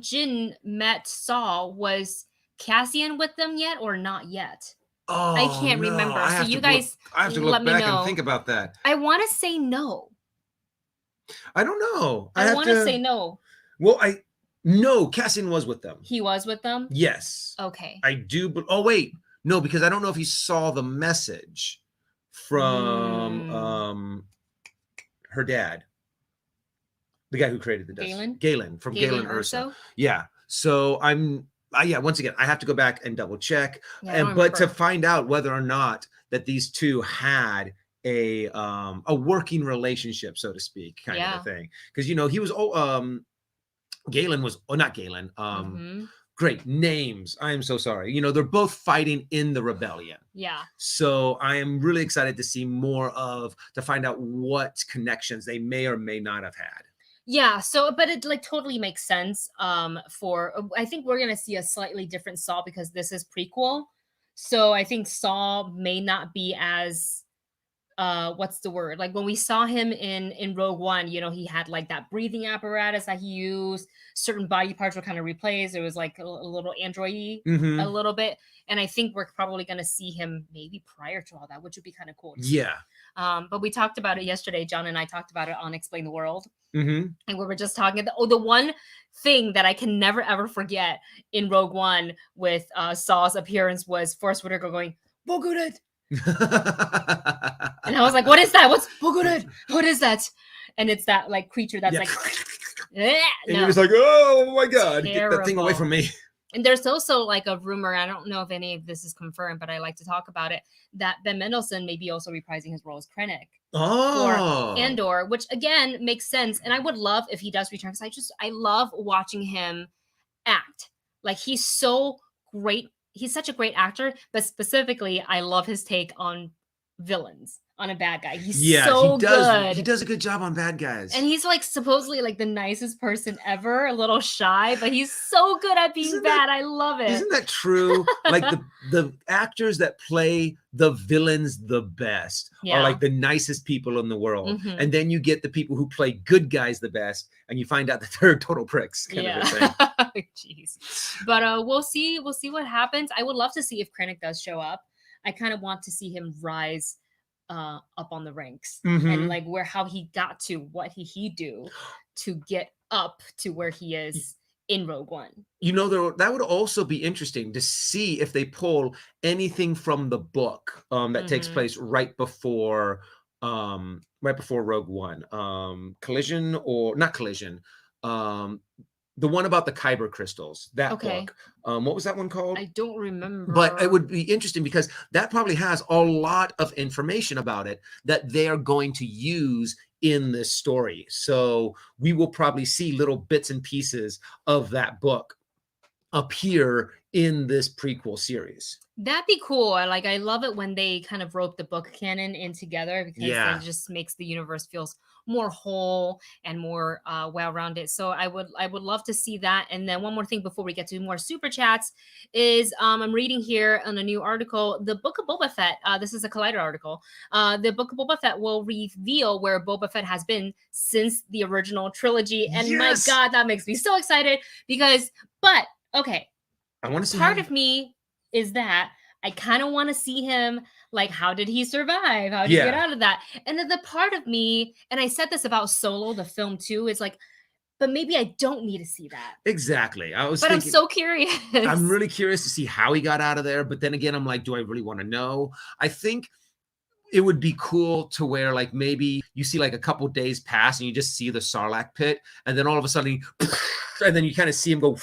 A: Jin met Saw, was Cassian with them yet or not yet?
B: Oh,
A: I can't remember. So you guys,
B: I have to look
A: let me
B: back
A: know.
B: and think about that.
A: I want to say no.
B: I don't know.
A: I want to say no.
B: Well, no, Cassian was with them.
A: He was with them?
B: Yes.
A: Okay.
B: I do, but wait. No, because I don't know if he saw the message from her dad. The guy who created the dust. Galen from Galen Erso. Yeah. So once again, I have to go back and double check. But to find out whether or not that these two had a working relationship, so to speak, kind of a thing. Because he was Galen was not Galen. Great names. I am so sorry. They're both fighting in the rebellion.
A: Yeah. So
B: I am really excited to see more to find out what connections they may or may not have had.
A: Yeah, but it totally makes sense. I think we're gonna see a slightly different Saw because this is prequel. So I think Saw may not be as what's the word? Like when we saw him in Rogue One, he had like that breathing apparatus that he used. Certain body parts were kind of replaced. It was like a little android-y, a little bit. And I think we're probably going to see him maybe prior to all that, which would be kind of cool.
B: Yeah.
A: But we talked about it yesterday. John and I talked about it on Explain the World. And we were just talking the one thing that I can never ever forget in Rogue One with Saw's appearance was Forrest Whitaker going, "Bogudet." And I was like, what is that? What's Bogudet? What is that? And it's that like creature that's like
B: and he was like, oh my god,
A: terrible.
B: Get that thing away from me.
A: And there's also like a rumor, I don't know if any of this is confirmed, but I like to talk about it, that Ben Mendelsohn may be also reprising his role as Krennic for Andor, which again makes sense. And I would love if he does return, because I love watching him act. Like he's so great. He's such a great actor, but specifically, I love his take on villains, on a bad guy. He's so good.
B: He does a good job on bad guys.
A: And he's like supposedly like the nicest person ever, a little shy, but he's so good at being bad. I love it.
B: Isn't that true? Like the actors that play the villains the best are like the nicest people in the world. And then you get the people who play good guys the best, and you find out that they're total pricks. Kind of a thing.
A: Jeez. But we'll see what happens. I would love to see if Krennic does show up. I kind of want to see him rise up on the ranks and like how he got to what he do to get up to where he is in Rogue One.
B: That would also be interesting to see if they pull anything from the book that takes place right before Rogue One. Collision or not Collision. The one about the Kyber crystals, that book. What was that one called?
A: I don't remember.
B: But it would be interesting because that probably has a lot of information about it that they are going to use in this story. So we will probably see little bits and pieces of that book appear in this prequel series.
A: That'd be cool. I love it when they kind of rope the book canon in together, because it just makes the universe feels more whole and more well-rounded. So I would love to see that. And then one more thing before we get to more super chats is I'm reading here on a new article, the Book of Boba Fett. This is a Collider article. The Book of Boba Fett will reveal where Boba Fett has been since the original trilogy. And my God, that makes me so excited because, but okay,
B: I want to see
A: part of me is that I kind of want to see him, like, how did he survive? How did he get out of that? And then the part of me, and I said this about Solo, the film too, is like, but maybe I don't need to see that.
B: Exactly.
A: But I'm so curious.
B: I'm really curious to see how he got out of there. But then again, I'm like, do I really want to know? I think it would be cool to where, like, maybe you see like a couple days pass and you just see the Sarlacc pit, and then all of a sudden, and then you kind of see him go,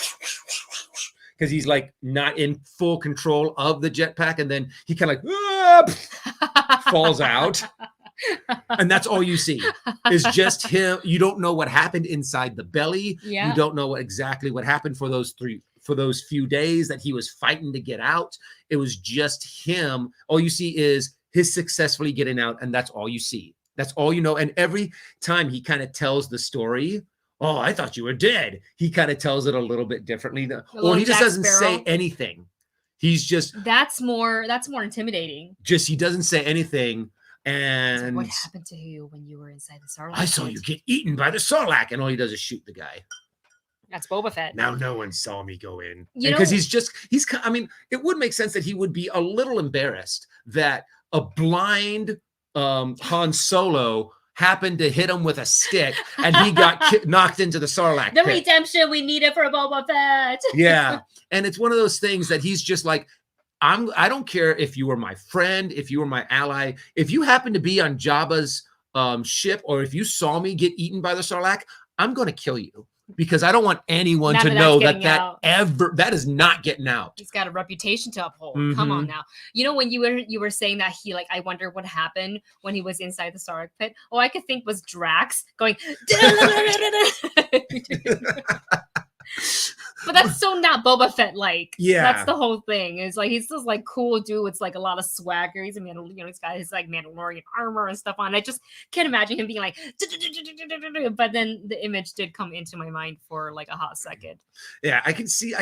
B: because he's like not in full control of the jetpack, and then he kind of like falls out, and that's all you see is just him. You don't know what happened inside the belly. You don't know exactly what happened for those few days that he was fighting to get out. It was just him. All you see is his successfully getting out, and that's all you see. That's all you know. And every time he kind of tells the story, oh, I thought you were dead, he kind of tells it a little bit differently. Or he just doesn't say anything. He's just that's more intimidating. Just he doesn't say anything. And
A: like, what happened to you when you were inside the Sarlacc?
B: I saw you get eaten by the Sarlacc, and all he does is shoot the guy.
A: That's Boba Fett.
B: Now no one saw me go in. Because he's I mean, it would make sense that he would be a little embarrassed that a blind Han Solo happened to hit him with a stick and he got knocked into the Sarlacc
A: pit.
B: The
A: redemption we needed for Boba Fett.
B: Yeah. And it's one of those things that he's just like, I don't care if you were my friend, if you were my ally, if you happen to be on Jabba's ship, or if you saw me get eaten by the Sarlacc, I'm going to kill you. Because I don't want anyone to know that is not getting out. He's
A: got a reputation to uphold. Come on now. You know, when you were saying that he, like, I wonder what happened when he was inside the Sarlacc pit. All I could think was Drax going. But that's so not Boba Fett like.
B: Yeah,
A: that's the whole thing. It's like he's just like cool dude. It's like a lot of swagger. He's a he's got his like Mandalorian armor and stuff on. I just can't imagine him being like. But then the image did come into my mind for like a hot second.
B: Yeah, I can see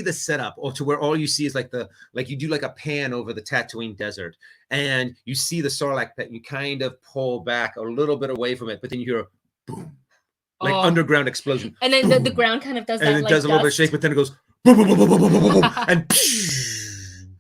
B: the setup, or to where all you see is like you do like a pan over the Tatooine desert, and you see the Sarlacc pit, and you kind of pull back a little bit away from it, but then you hear boom. Like underground explosion.
A: And then the ground kind of does that.
B: And it does a little bit of shake, but then it goes boom, boom, boom, boom, boom, boom, boom, boom, and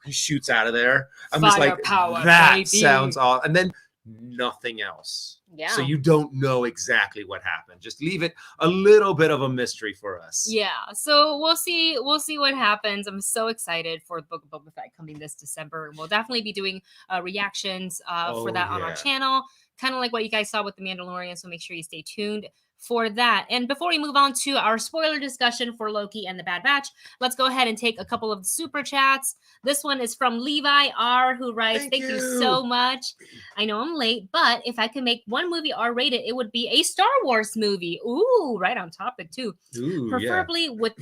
B: he shoots out of there. I'm just like, that sounds awesome. And then nothing else.
A: Yeah.
B: So you don't know exactly what happened. Just leave it a little bit of a mystery for us.
A: Yeah. So we'll see what happens. I'm so excited for the Book of Boba Fett coming this December. And we'll definitely be doing reactions for that on our channel. Kind of like what you guys saw with The Mandalorian. So make sure you stay tuned for that. And before we move on to our spoiler discussion for Loki and the Bad Batch, let's go ahead and take a couple of super chats. This one is from Levi R, who writes, thank you so much. I know I'm late, but if I could make one movie R-rated, it would be a Star Wars movie. Ooh, right on topic too.
B: Ooh,
A: preferably with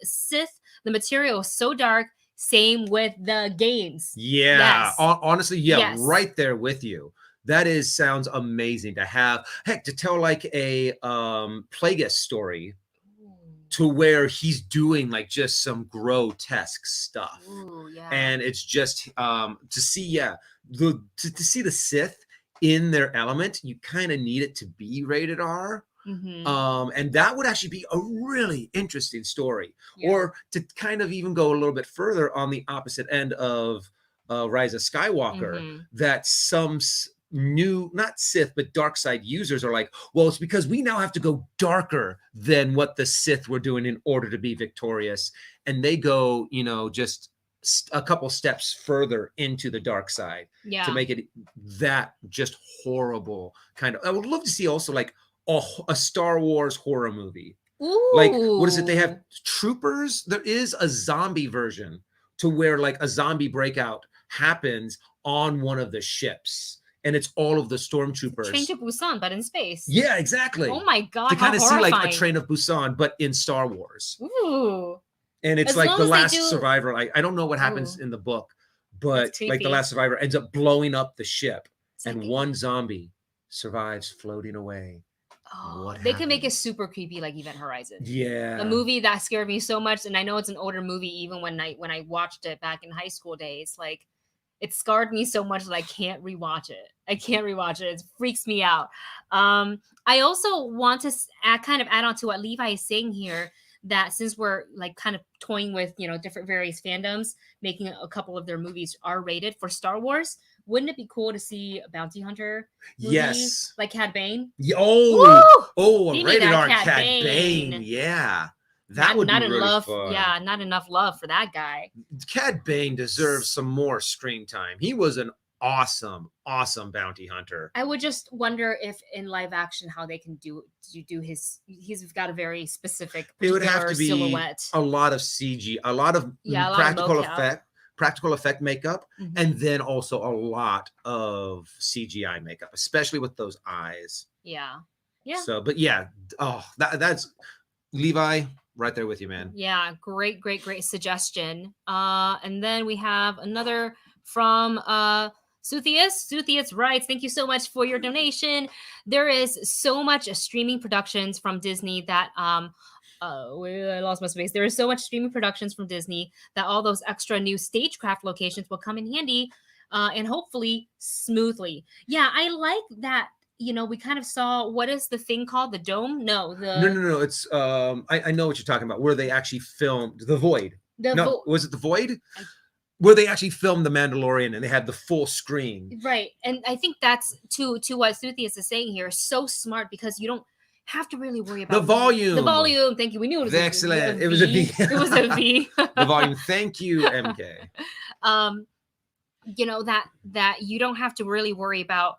A: Sith. The material is so dark. Same with the games.
B: Yeah. Yes. Honestly, yeah, yes. Right there with you. That sounds amazing to have. Heck, to tell like a Plagueis story to where he's doing like just some grotesque stuff.
A: Ooh, yeah.
B: And it's just to see, to see the Sith in their element, you kind of need it to be rated R.
A: Mm-hmm.
B: And that would actually be a really interesting story. Yeah. Or to kind of even go a little bit further on the opposite end of Rise of Skywalker, that some new, not Sith, but dark side users are like, well, it's because we now have to go darker than what the Sith were doing in order to be victorious. And they go, just a couple steps further into the dark side to make it that just horrible kind of. I would love to see also like a Star Wars horror movie.
A: Ooh.
B: Like, what is it? They have Troopers. There is a zombie version to where like a zombie breakout happens on one of the ships. And it's all of the stormtroopers.
A: Train to Busan, but in space.
B: Yeah, exactly.
A: Oh my God.
B: To kind of see like a Train of Busan, but in Star Wars.
A: Ooh.
B: And it's like the last survivor. I don't know what happens in the book, but like the last survivor ends up blowing up the ship, and one zombie survives floating away.
A: Oh,
B: What
A: they can make it
B: happens?
A: super creepy, like Event Horizon.
B: Yeah.
A: The movie that scared me so much, and I know it's an older movie. Even when I watched it back in high school days, like it scarred me so much that I can't rewatch it. I can't rewatch it. It freaks me out. I also want to kind of add on to what Levi is saying here, that since we're like kind of toying with, you know, different various fandoms, making a couple of their movies R-rated for Star Wars, wouldn't it be cool to see a bounty hunter movie
B: Yes.
A: like Cad Bane?
B: Oh, a
A: Give me
B: rated
A: that
B: R
A: Cad
B: Cad
A: Bane.
B: Bane. Yeah. That would be
A: not
B: really
A: enough,
B: fun.
A: yeah, not enough love for that guy.
B: Cad Bane deserves some more screen time. He was an awesome bounty hunter.
A: I would just wonder if in live action how they can do his. He's got a very specific,
B: It would have
A: particular
B: to be
A: silhouette.
B: a lot of CG, a lot of
A: Yeah, a lot
B: practical
A: of mocap.
B: practical effect makeup,
A: Mhm.
B: and then also a lot of CGI makeup, especially with those eyes.
A: Yeah.
B: So, but yeah, that's Levi right there with you, man.
A: Yeah, great suggestion. And then we have another from Suthius. Suthius writes, "Thank you so much for your donation. There is so much streaming productions from Disney that I lost my space. There is so much streaming productions from Disney that all those extra new stagecraft locations will come in handy, and hopefully smoothly." Yeah, I like that. You know, we kind of saw, what is the thing called? The dome? No.
B: It's I know what you're talking about. Where they actually filmed The Void. Was it The Void? Where they actually filmed The Mandalorian and they had the full screen.
A: Right. And I think that's to what Suthius is saying here, so smart, because you don't have to really worry about
B: the volume.
A: The volume. Thank you. We knew it was
B: excellent.
A: It was a V. It was a V.
B: The volume. Thank you, MK.
A: You know, that you don't have to really worry about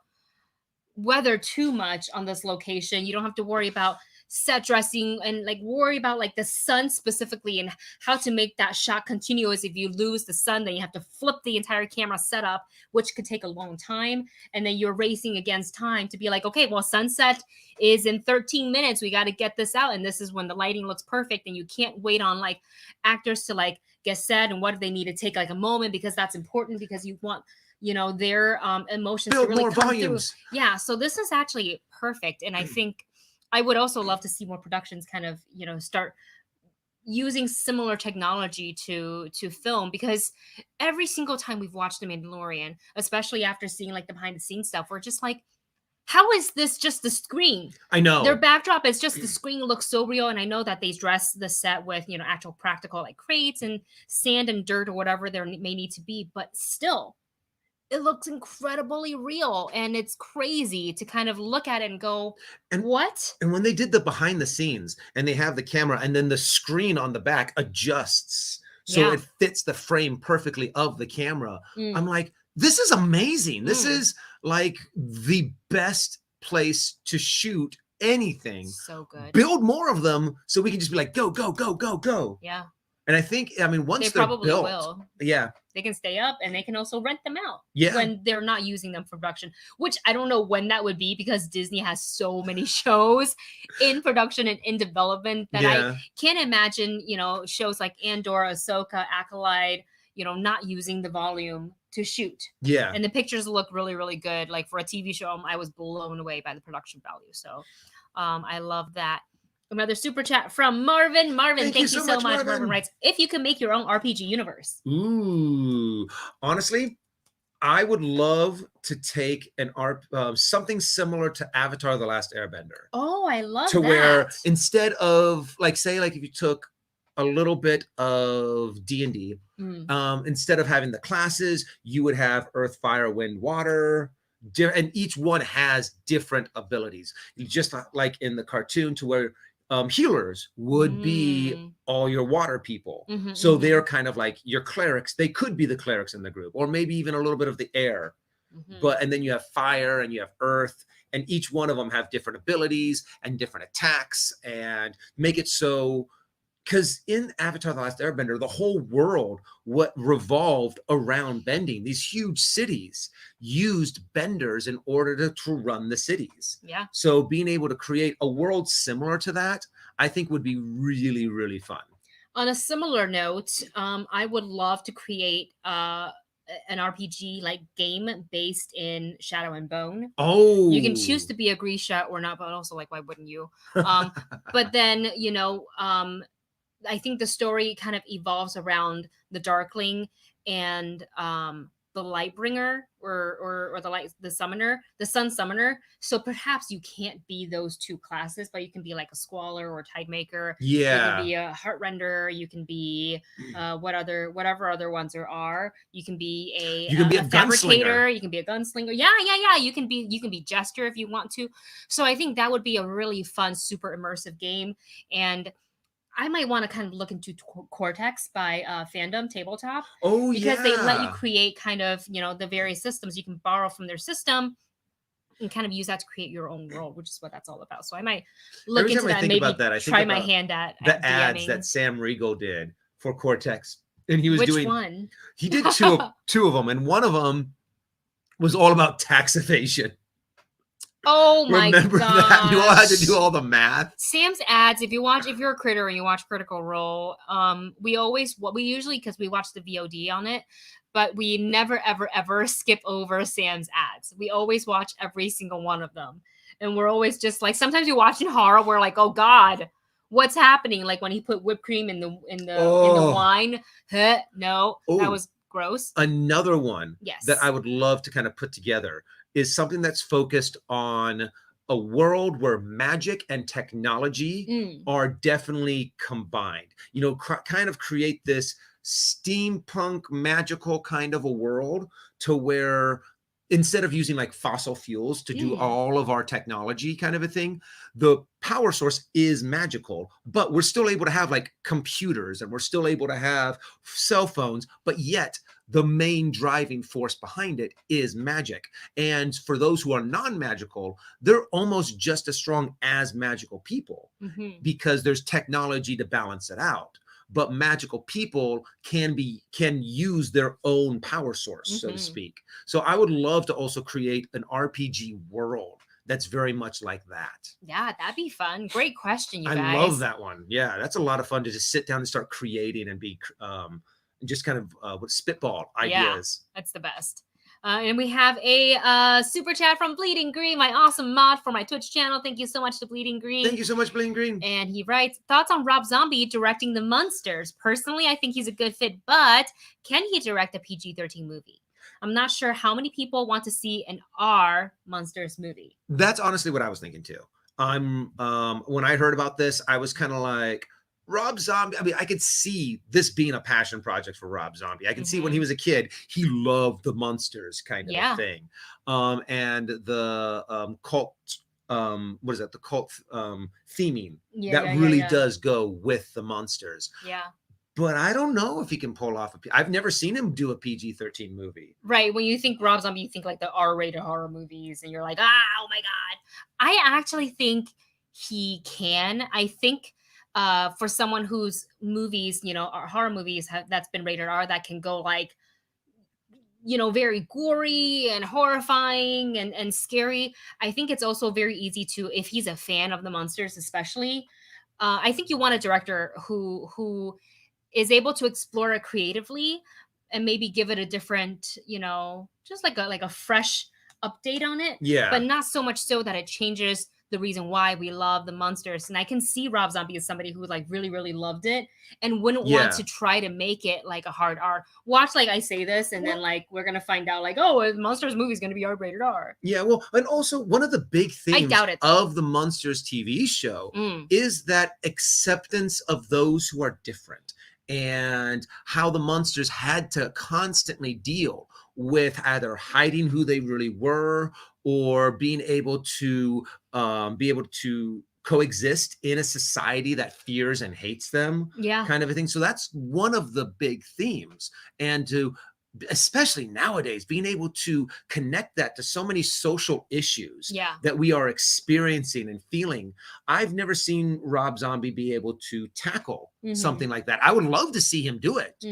A: weather too much on this location. You don't have to worry about set dressing and like worry about like the sun specifically and how to make that shot continuous. If you lose the sun, then you have to flip the entire camera setup, which could take a long time, and then you're racing against time to be like, okay, well, sunset is in 13 minutes, we got to get this out, and this is when the lighting looks perfect, and you can't wait on like actors to like get set, and what if they need to take like a moment, because that's important, because you want, you know, their emotions
B: build
A: to really
B: more
A: come
B: volumes
A: through. Yeah, so this is actually perfect. And I think I would also love to see more productions kind of, you know, start using similar technology to film, because every single time we've watched The Mandalorian, especially after seeing like the behind the scenes stuff, we're just like, how is this just the screen?
B: I know
A: their backdrop is just the screen, looks so real. And I know that they dress the set with, you know, actual practical like crates and sand and dirt or whatever there may need to be, but still it looks incredibly real, and it's crazy to kind of look at it and go, what?
B: And when they did the behind the scenes and they have the camera and then the screen on the back adjusts so it fits the frame perfectly of the camera, I'm like, this is amazing. This is like the best place to shoot anything.
A: So good.
B: Build more of them so we can just be like, go, go, go, go, go.
A: Yeah.
B: And I think, I mean, once they're
A: probably
B: built,
A: will.
B: Yeah,
A: they can stay up, and they can also rent them out
B: when
A: they're not using them for production, which I don't know when that would be, because Disney has so many shows in production and in development that I can't imagine, you know, shows like Andor, Ahsoka, Acolyte, you know, not using the volume to shoot.
B: Yeah.
A: And the pictures look really, really good. Like for a TV show, I was blown away by the production value. So I love that. Another super chat from Marvin. Marvin, thank you so much. Marvin writes, if you could make your own RPG universe.
B: Ooh, honestly, I would love to take something similar to Avatar: The Last Airbender.
A: Oh, I love
B: that.
A: To
B: where instead of like, say, like if you took a little bit of D&D, instead of having the classes, you would have Earth, Fire, Wind, Water. And each one has different abilities. Just like in the cartoon, to where healers would be all your water people. So they're kind of like your clerics. They could be the clerics in the group, or maybe even a little bit of the air. And then you have fire and you have earth, and each one of them have different abilities and different attacks, and make it so, because in Avatar: The Last Airbender, the whole world revolved around bending. These huge cities used benders in order to run the cities.
A: Yeah.
B: So being able to create a world similar to that, I think would be really, really fun.
A: On a similar note, I would love to create an RPG like game based in Shadow and Bone.
B: Oh,
A: you can choose to be a Grisha or not, but also like why wouldn't you? But then I think the story kind of evolves around the Darkling and the Lightbringer or the Summoner, the Sun Summoner. So perhaps you can't be those two classes, but you can be like a Squaller or Tidemaker.
B: yeah.
A: You can be a Heartrender. You can be whatever other ones there are. You can be a fabricator. You can be a gunslinger. Yeah. You can be Jester if you want to. So I think that would be a really fun, super immersive game. And I might want to kind of look into Cortex by Fandom Tabletop.
B: Oh,
A: because they let you create kind of, the various systems you can borrow from their system and kind of use that to create your own world, which is what that's all about. So I might look into that and maybe try my hand at
B: the ads that Sam Riegel did for Cortex. And he was
A: Which one?
B: He did two of them, and one of them was all about tax evasion.
A: Oh my god!
B: Remember that? You all had to do all the math.
A: Sam's ads. If you're a critter and you watch Critical Role, we usually, because we watch the VOD on it, but we never ever skip over Sam's ads. We always watch every single one of them, and we're always just like, sometimes you watch in horror, we're like, oh god, what's happening? Like when he put whipped cream in the wine. No, that was gross.
B: Another one that I would love to kind of put together is something that's focused on a world where magic and technology are definitely combined. Kind of create this steampunk magical kind of a world to where instead of using like fossil fuels to do all of our technology kind of a thing, the power source is magical, but we're still able to have like computers and we're still able to have cell phones, but yet the main driving force behind it is magic. And for those who are non-magical, they're almost just as strong as magical people because there's technology to balance it out. But magical people can use their own power source, so to speak. So I would love to also create an RPG world that's very much like that.
A: Yeah, that'd be fun. Great question, you guys.
B: I love that one. Yeah, that's a lot of fun to just sit down and start creating and be just kind of spitball ideas.
A: Yeah, that's the best. And we have a super chat from Bleeding Green, my awesome mod for my Twitch channel. Thank you so much to Bleeding Green.
B: Thank you so much, Bleeding Green.
A: And he writes, thoughts on Rob Zombie directing The Munsters? Personally, I think he's a good fit, but can he direct a PG-13 movie? I'm not sure how many people want to see an R Munsters movie.
B: That's honestly what I was thinking too. When I heard about this, I was kind of like, Rob Zombie, I mean, I could see this being a passion project for Rob Zombie. I can see when he was a kid, he loved the Munsters kind of a thing. And the cult, what is that? The cult theming that really does go with the Munsters.
A: Yeah.
B: But I don't know if he can pull off I've never seen him do a PG-13 movie.
A: Right. When you think Rob Zombie, you think like the R-rated horror movies, and you're like, oh my God. I actually think he can. I think for someone whose movies, are horror movies that's been rated R, that can go like, very gory and horrifying and scary. I think it's also very easy to, if he's a fan of the Munsters, especially, I think you want a director who is able to explore it creatively and maybe give it a different, just like a fresh update on it.
B: Yeah.
A: But not so much so that it changes the reason why we love the Munsters. And I can see Rob Zombie as somebody who like really, really loved it and wouldn't want to try to make it like a hard R. Watch, like I say this, and then like we're gonna find out like, oh, the Munsters movie is gonna be R-rated R.
B: Yeah, well, and also one of the big themes of the Munsters TV show is that acceptance of those who are different, and how the Munsters had to constantly deal with either hiding who they really were or being able to coexist in a society that fears and hates them, kind of a thing. So that's one of the big themes. And to, especially nowadays, being able to connect that to so many social issues that we are experiencing and feeling. I've never seen Rob Zombie be able to tackle something like that. I would love to see him do it.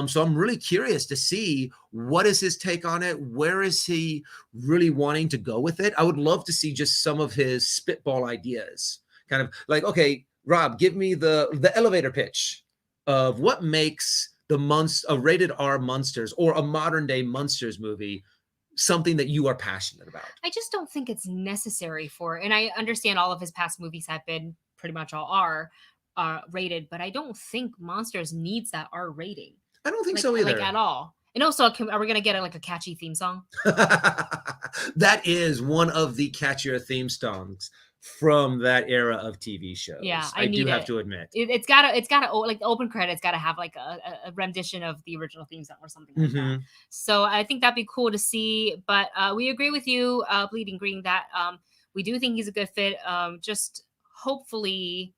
B: So I'm really curious to see what is his take on it. Where is he really wanting to go with it? I would love to see just some of his spitball ideas. Kind of like, okay, Rob, give me the elevator pitch of what makes a rated R Monsters or a modern day Monsters movie something that you are passionate about?
A: I just don't think it's necessary for, and I understand all of his past movies have been pretty much all R rated, but I don't think Monsters needs that R rating.
B: I don't think
A: like,
B: so either.
A: Like at all. And also, are we gonna get like a catchy theme song?
B: That is one of the catchier theme songs from that era of TV shows.
A: Yeah,
B: I do have to admit.
A: It's gotta like the open credits gotta have like a rendition of the original theme song or something like that. So I think that'd be cool to see. But we agree with you, Bleeding Green, that we do think he's a good fit. Just hopefully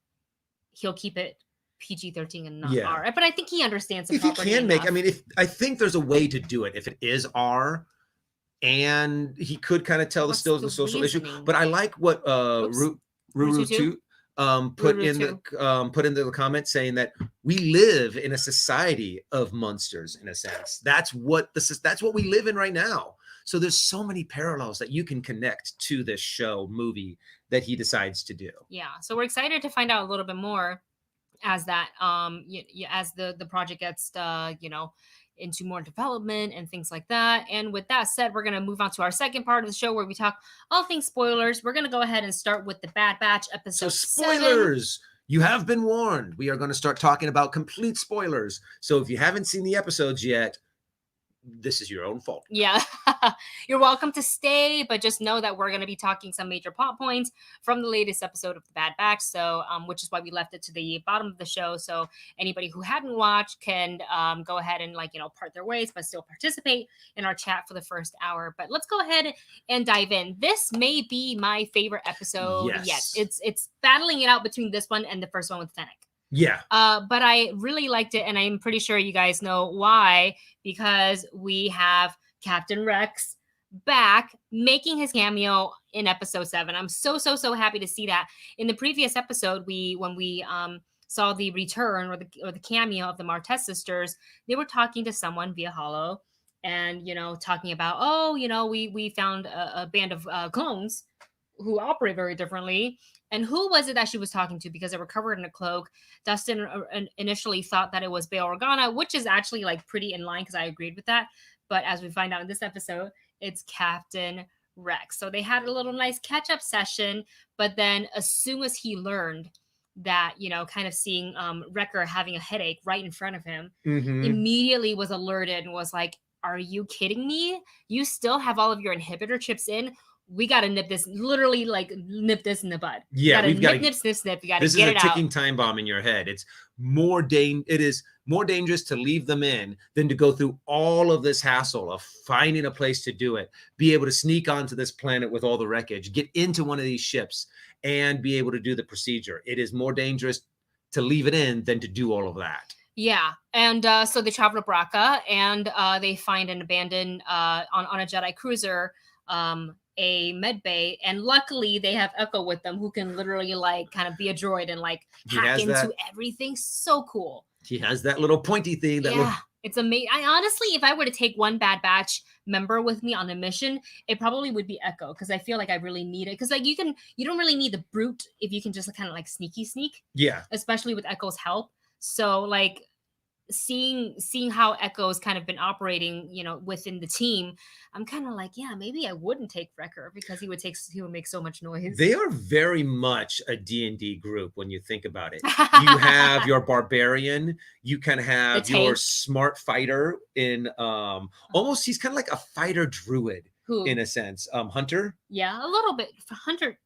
A: he'll keep it PG-13 and not R. But I think he understands the
B: if he can
A: enough.
B: I mean, if I think there's a way to do it if it is R, and he could kind of tell the social issue. But I like what Ruru put in the comments, saying that we live in a society of monsters in a sense. That's what we live in right now. So there's so many parallels that you can connect to this movie that he decides to do.
A: Yeah. So we're excited to find out a little bit more as that as the project gets into more development and things like that. And with that said, we're going to move on to our second part of the show where we talk all things spoilers. We're going to go ahead and start with the Bad Batch episode.
B: So spoilers. 7. You have been warned. We are going to start talking about complete spoilers. So if you haven't seen the episodes yet, this is your own fault.
A: Yeah. You're welcome to stay, but just know that we're going to be talking some major plot points from the latest episode of The Bad Batch. So, which is why we left it to the bottom of the show. So anybody who hadn't watched can go ahead and part their ways, but still participate in our chat for the first hour. But let's go ahead and dive in. This may be my favorite episode yet. It's battling it out between this one and the first one with Krennic.
B: Yeah.
A: But I really liked it, and I'm pretty sure you guys know why, because we have Captain Rex back making his cameo in episode 7. I'm so happy to see that. In the previous episode, when we saw the return or the cameo of the Martez sisters, they were talking to someone via Holo, and talking about, we found a band of clones who operate very differently. And who was it that she was talking to? Because they were covered in a cloak. Dustin initially thought that it was Bail Organa, which is actually pretty in line because I agreed with that. But as we find out in this episode, it's Captain Rex. So they had a little nice catch-up session. But then as soon as he learned that, kind of seeing Wrecker having a headache right in front of him, immediately was alerted and was like, are you kidding me? You still have all of your inhibitor chips in? We got to nip this, literally nip this in the bud.
B: Yeah,
A: we've got to snip. You got to get it out.
B: This is a ticking time bomb in your head. It is more dangerous to leave them in than to go through all of this hassle of finding a place to do it, be able to sneak onto this planet with all the wreckage, get into one of these ships, and be able to do the procedure. It is more dangerous to leave it in than to do all of that.
A: Yeah, and so they travel to Braca, and they find an abandoned on a Jedi cruiser. A med bay, and luckily they have Echo with them, who can literally kind of be a droid and hack into everything. So cool.
B: He has that little pointy thing.
A: It's amazing. I honestly, if I were to take one Bad Batch member with me on a mission, it probably would be Echo, because I feel like I really need it. Because you don't really need the brute if you can just kind of sneak.
B: Yeah.
A: Especially with Echo's help. So seeing how Echo's kind of been operating, within the team, I'm kind of maybe I wouldn't take Wrecker, because he would make so much noise.
B: They are very much a D&D group when you think about it. You have your barbarian, you kind of have your smart fighter in almost, he's kind of like a fighter druid. Who? In a sense. Hunter?
A: Yeah, a little bit. Hunter.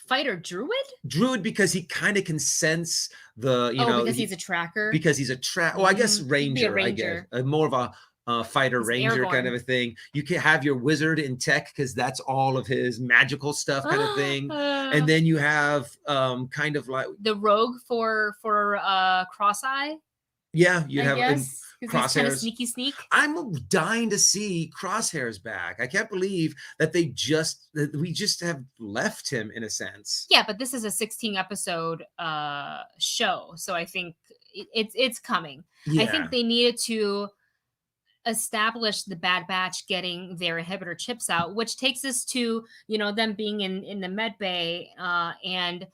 A: Fighter druid
B: because he kind of can sense because
A: he's a tracker,
B: I guess ranger. I guess more of a fighter ranger kind of a thing. You can have your wizard in tech because that's all of his magical stuff kind of thing. And then you have kind of like
A: the rogue for Cross-Eye.
B: Yeah, you have Crosshairs.
A: Kind of sneak.
B: I'm dying to see Crosshairs back. I can't believe that we just have left him in a sense.
A: Yeah, but this is a 16 episode show, so I think it's coming. Yeah. I think they needed to establish the Bad Batch getting their inhibitor chips out, which takes us to them being in the med bay and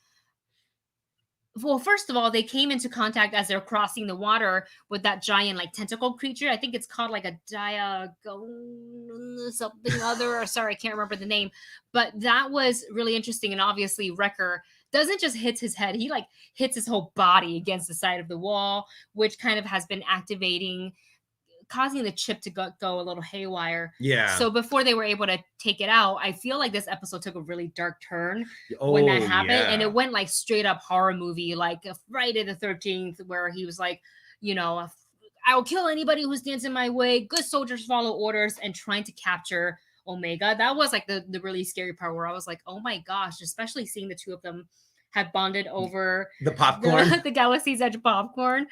A: well, first of all, they came into contact as they're crossing the water with that giant like tentacle creature. I think it's called like a diagon something other, or sorry, I can't remember the name. But that was really interesting. And obviously Wrecker doesn't just hit his head, he like hits his whole body against the side of the wall, which kind of has been activating, causing the chip to go a little haywire.
B: Yeah.
A: So before they were able to take it out, I feel like this episode took a really dark turn
B: Oh,
A: when that happened.
B: yeah.
A: And it went like straight up horror movie, like Friday the 13th, where he was like, you know, I'll kill anybody who stands in my way. Good soldiers follow orders, and trying to capture Omega. That was like the really scary part where I was like, oh my gosh, especially seeing the two of them have bonded over
B: the popcorn,
A: the Galaxy's Edge popcorn.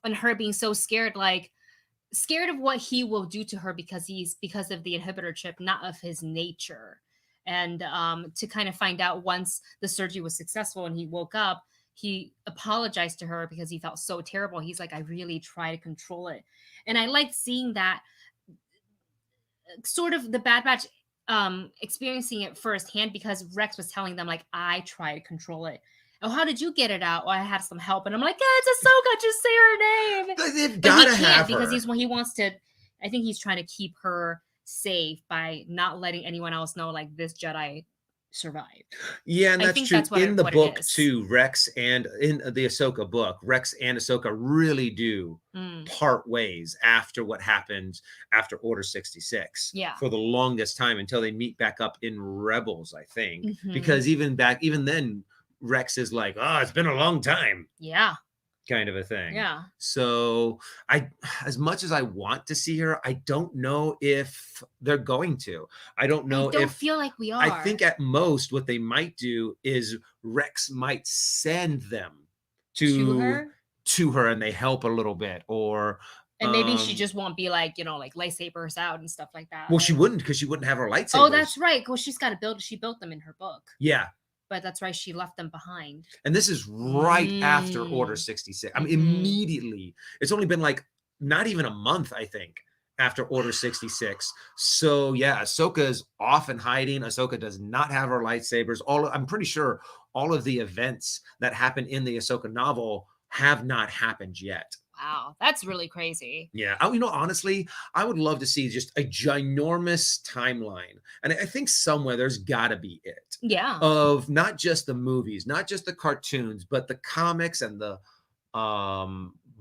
A: And her being so scared, like scared of what he will do to her because of the inhibitor chip, not of his nature. And to kind of find out once the surgery was successful and he woke up, he apologized to her because he felt so terrible. He's like, I really try to control it. And I liked seeing that sort of the Bad Batch experiencing it firsthand, because Rex was telling them like, I try to control it. Oh, how did you get it out? Oh, I had some help. And I'm like, yeah, it's Ahsoka. Just say her name.
B: They've
A: But
B: got
A: he
B: to
A: can't
B: have
A: because
B: her.
A: he wants to. I think he's trying to keep her safe by not letting anyone else know like this Jedi survived.
B: Yeah, and
A: I
B: that's
A: think
B: true.
A: that's what
B: In the
A: what it
B: book
A: is.
B: too, Rex and in the Ahsoka book, Rex and Ahsoka really do part ways after what happened after Order 66.
A: Yeah.
B: For the longest time until they meet back up in Rebels, I think.
A: Mhm.
B: Because even then, Rex is like, oh, it's been a long time.
A: Yeah.
B: Kind of a thing.
A: Yeah.
B: So as much as I want to see her, I don't know if they're going to. I don't know
A: I don't
B: if
A: feel like we are.
B: I think at most what they might do is Rex might send them to her and they help a little bit, or
A: and maybe she just won't be like, you know, like lightsabers out and stuff like that.
B: Well,
A: like,
B: she wouldn't, because she wouldn't have her lightsabers.
A: Oh, that's right. Well, she's got to build. She built them in her book.
B: Yeah.
A: But that's right. She left them behind.
B: And this is right after Order 66. I mean, immediately. It's only been like not even a month, I think, after Order 66. So yeah, Ahsoka is off and hiding. Ahsoka does not have her lightsabers. I'm pretty sure all of the events that happen in the Ahsoka novel have not happened yet.
A: Wow, that's really crazy.
B: Yeah. You know, honestly, I would love to see just a ginormous timeline. And I think somewhere there's got to be it.
A: Yeah.
B: Of not just the movies, not just the cartoons, but the comics and the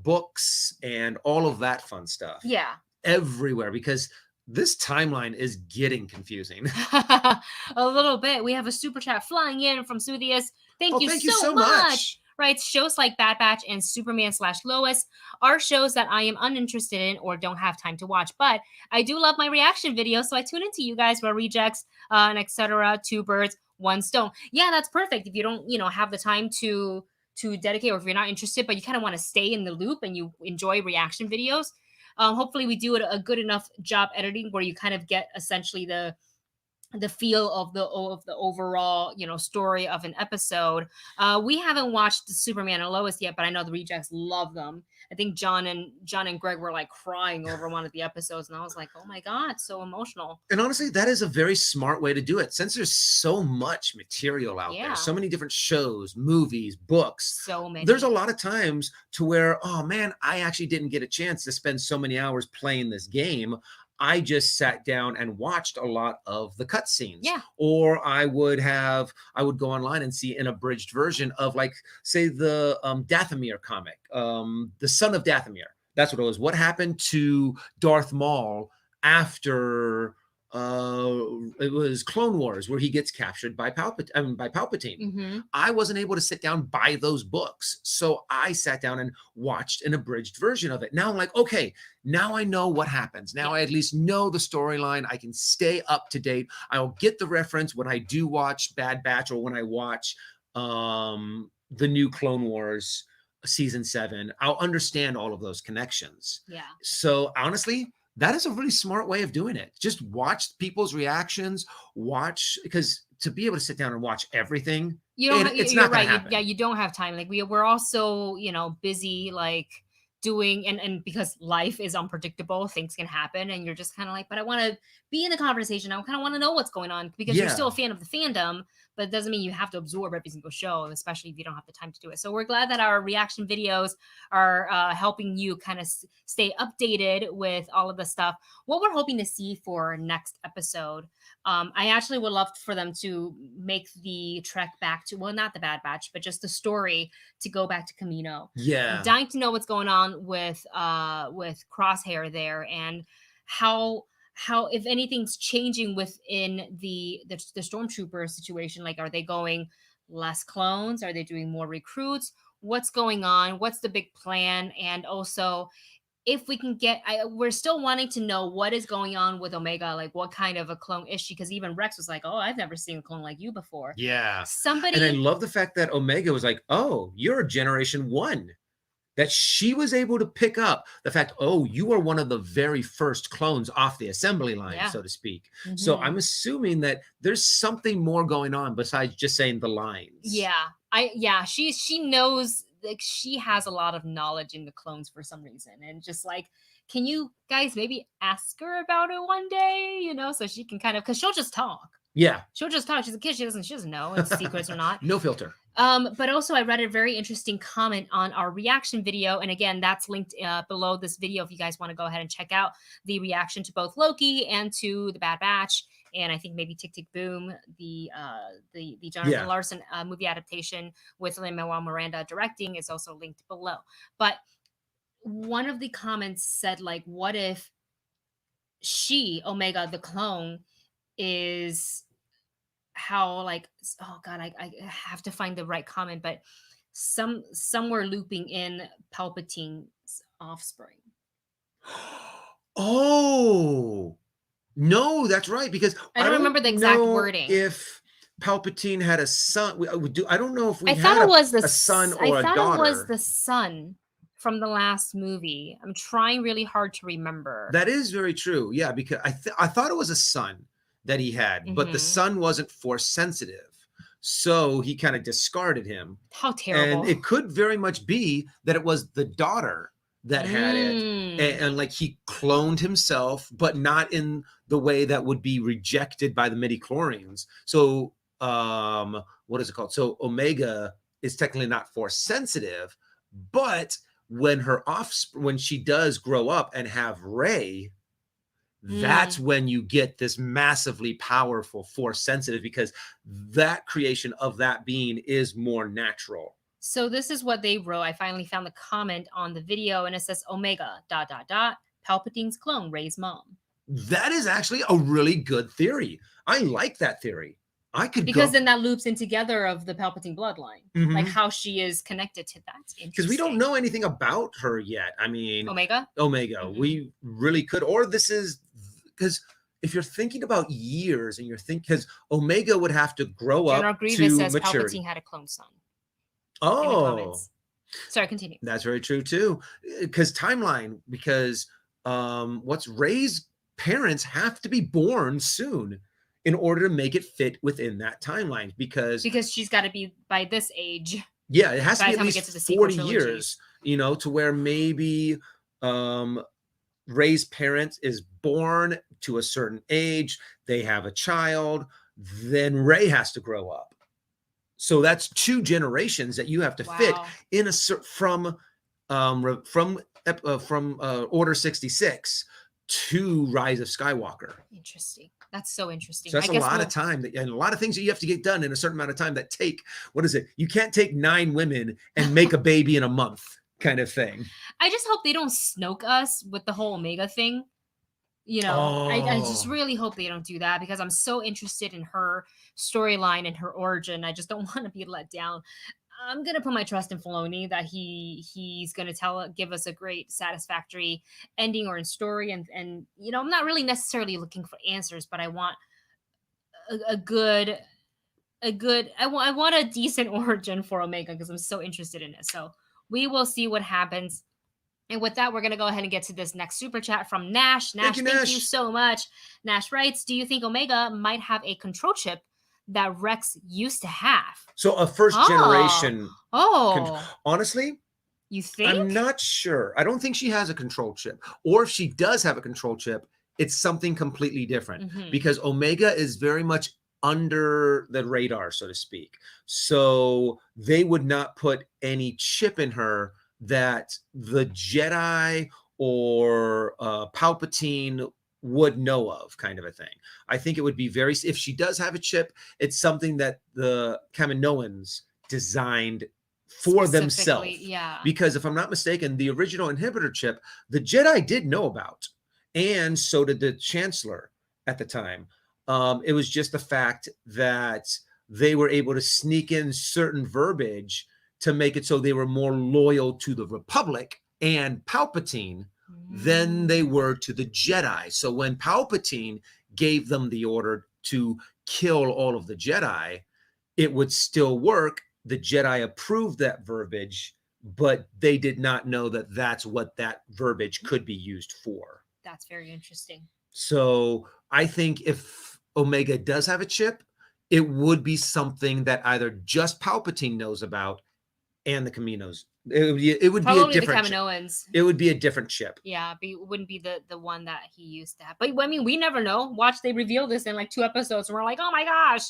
B: books and all of that fun stuff.
A: Yeah.
B: Everywhere, because this timeline is getting confusing.
A: A little bit. We have a super chat flying in from Soothius. Thank you so much. Right, shows like Bad Batch and Superman/Lois are shows that I am uninterested in or don't have time to watch, but I do love my reaction videos, so I tune into you guys, rejects and etc. Two birds, one stone. Yeah, that's perfect. If you don't, have the time to dedicate, or if you're not interested, but you kind of want to stay in the loop and you enjoy reaction videos. Hopefully, we do a good enough job editing where you kind of get essentially the feel of the overall story of an episode. We haven't watched Superman and Lois yet, but I know the rejects love them. I think John and Greg were like crying over one of the episodes, and I was like, oh my god, so emotional.
B: And honestly, that is a very smart way to do it, since there's so much material out there, so many different shows, movies, books,
A: so many.
B: There's a lot of times to where, oh man, I actually didn't get a chance to spend so many hours playing this game. I just sat down and watched a lot of the cutscenes.
A: Yeah.
B: Or I would go online and see an abridged version of, like, say, the Dathomir comic, The Son of Dathomir. That's what it was. What happened to Darth Maul after it was Clone Wars, where he gets captured by Palpatine. I wasn't able to sit down by those books, so I sat down and watched an abridged version of it. Now I'm like, okay, now I know what happens. Now I at least know the storyline. I can stay up to date. I'll get the reference when I do watch Bad Batch, or when I watch the new Clone Wars season 7. I'll understand all of those connections.
A: Yeah.
B: So honestly, that is a really smart way of doing it. Just watch people's reactions, because to be able to sit down and watch everything, it's not going to happen.
A: Yeah, you don't have time. Like we're also, busy, like doing, and because life is unpredictable, things can happen, and you're just kind of like, but I want to be in the conversation. I kind of want to know what's going on, because you're still a fan of the fandom, but it doesn't mean you have to absorb every single show, especially if you don't have the time to do it. So we're glad that our reaction videos are helping you kind of stay updated with all of the stuff. What we're hoping to see for next episode, I actually would love for them to make the trek back to, well, not the Bad Batch, but just the story to go back to Camino.
B: Yeah.
A: I'm dying to know what's going on with Crosshair there, and how if anything's changing within the stormtrooper situation. Like, are they going less clones? Are they doing more recruits? What's going on? What's the big plan? And also, if we can get, we're still wanting to know what is going on with Omega. Like, what kind of a clone is she? Because even Rex was like, oh, I've never seen a clone like you before.
B: Yeah.
A: Somebody.
B: And I love the fact that Omega was like, oh, you're a Generation 1. That she was able to pick up the fact, oh, you are one of the very first clones off the assembly line, so to speak. Mm-hmm. So I'm assuming that there's something more going on besides just saying the lines.
A: Yeah. She knows, like, she has a lot of knowledge in the clones for some reason. And just like, can you guys maybe ask her about it one day, you know, so she can kind of, because she'll just talk.
B: Yeah.
A: She'll just talk. She's a kid. She doesn't know if it's secrets or not.
B: No filter.
A: But also I read a very interesting comment on our reaction video. And again, that's linked below this video if you guys want to go ahead and check out the reaction to both Loki and to the Bad Batch. And I think maybe Tick Tick Boom, the Jonathan Larson movie adaptation with Lin-Manuel Miranda directing, is also linked below. But one of the comments said, like, what if she, Omega, the clone, is how, like, oh god, I have to find the right comment, but somewhere looping in Palpatine's offspring.
B: Oh no, that's right, because
A: I don't remember the exact wording.
B: If Palpatine had a son, I don't know if we
A: had a
B: son or a daughter. I thought
A: it was the son from the last movie. I'm trying really hard to remember.
B: That is very true. Yeah, because I thought it was a son that he had, but the son wasn't Force sensitive, so he kind of discarded him.
A: How terrible!
B: And it could very much be that it was the daughter that had it, and like he cloned himself, but not in the way that would be rejected by the midichlorians. So, what is it called? So Omega is technically not Force sensitive, but when when she does grow up and have Ray, that's when you get this massively powerful Force sensitive, because that creation of that being is more natural.
A: So this is what they wrote. I finally found the comment on the video, and it says Omega ... Palpatine's clone, Rey's mom.
B: That is actually a really good theory. I like that theory.
A: Because then that loops in together of the Palpatine bloodline, like how she is connected to that.
B: Because we don't know anything about her yet. I mean,
A: Omega.
B: We really could, or this is because if you're thinking about years and you're thinking, because Omega would have to grow
A: General
B: up
A: Grievous
B: to
A: says
B: maturity.
A: Palpatine had a clone son.
B: Oh,
A: sorry, continue.
B: That's very true too. Because timeline, because what's Rey's parents have to be born soon in order to make it fit within that timeline, because she's got to be by this age. Yeah, it has to be at least 40 years, you know, to where maybe Rey's parents is born to a certain age, they have a child, then Rey has to grow up. So that's 2 generations that you have to fit in from Order 66 to Rise of Skywalker.
A: Interesting. That's so interesting.
B: So that's a lot of time, and a lot of things that you have to get done in a certain amount of time that take, what is it? You can't take 9 women and make a baby in a month kind of thing.
A: I just hope they don't Snoke us with the whole Omega thing. You know, I just really hope they don't do that, because I'm so interested in her storyline and her origin. I just don't want to be let down. I'm going to put my trust in Filoni that he's going to give us a great satisfactory ending or in story. And, you know, I'm not really necessarily looking for answers, but I want I want a decent origin for Omega, because I'm so interested in it. So we will see what happens. And with that, we're going to go ahead and get to this next super chat from Nash. Thank you so much. Nash writes, do you think Omega might have a control chip that Rex used to have?
B: So a first generation. Honestly,
A: You think?
B: I'm not sure. I don't think she has a control chip. Or if she does have a control chip, it's something completely different because Omega is very much under the radar, so to speak. So they would not put any chip in her that the Jedi or Palpatine would know of, kind of a thing. I think it would be very, if she does have a chip, it's something that the Kaminoans designed for themselves.
A: Yeah.
B: Because if I'm not mistaken, the original inhibitor chip, the Jedi did know about, and so did the Chancellor at the time. It was just the fact that they were able to sneak in certain verbiage to make it so they were more loyal to the Republic and Palpatine than they were to the Jedi. So when Palpatine gave them the order to kill all of the Jedi, it would still work. The Jedi approved that verbiage, but they did not know that that's what that verbiage could be used for.
A: That's very interesting.
B: So I think if Omega does have a chip, it would be something that either just Palpatine knows about and the Caminos. It would
A: Probably
B: be a different
A: the Kaminoans.
B: It would be a different chip.
A: Yeah, but it wouldn't be the one that he used to have. But I mean, we never know. Watch, they reveal this in like 2 episodes, and we're like, oh my gosh.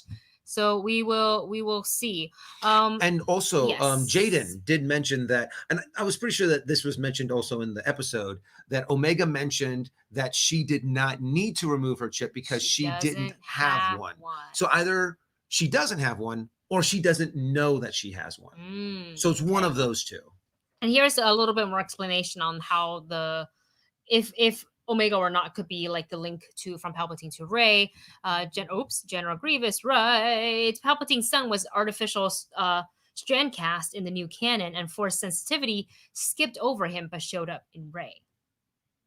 A: So we will see.
B: And also,
A: yes.
B: Jaden did mention that, and I was pretty sure that this was mentioned also in the episode, that Omega mentioned that she did not need to remove her chip because she didn't have one. So either she doesn't have one or she doesn't know that she has one. So it's one of those two.
A: And here's a little bit more explanation on how if Omega or not could be like the link to from Palpatine to Rey. General Grievous, right? Palpatine's son was artificial strand cast in the new canon, and Force sensitivity skipped over him but showed up in Rey.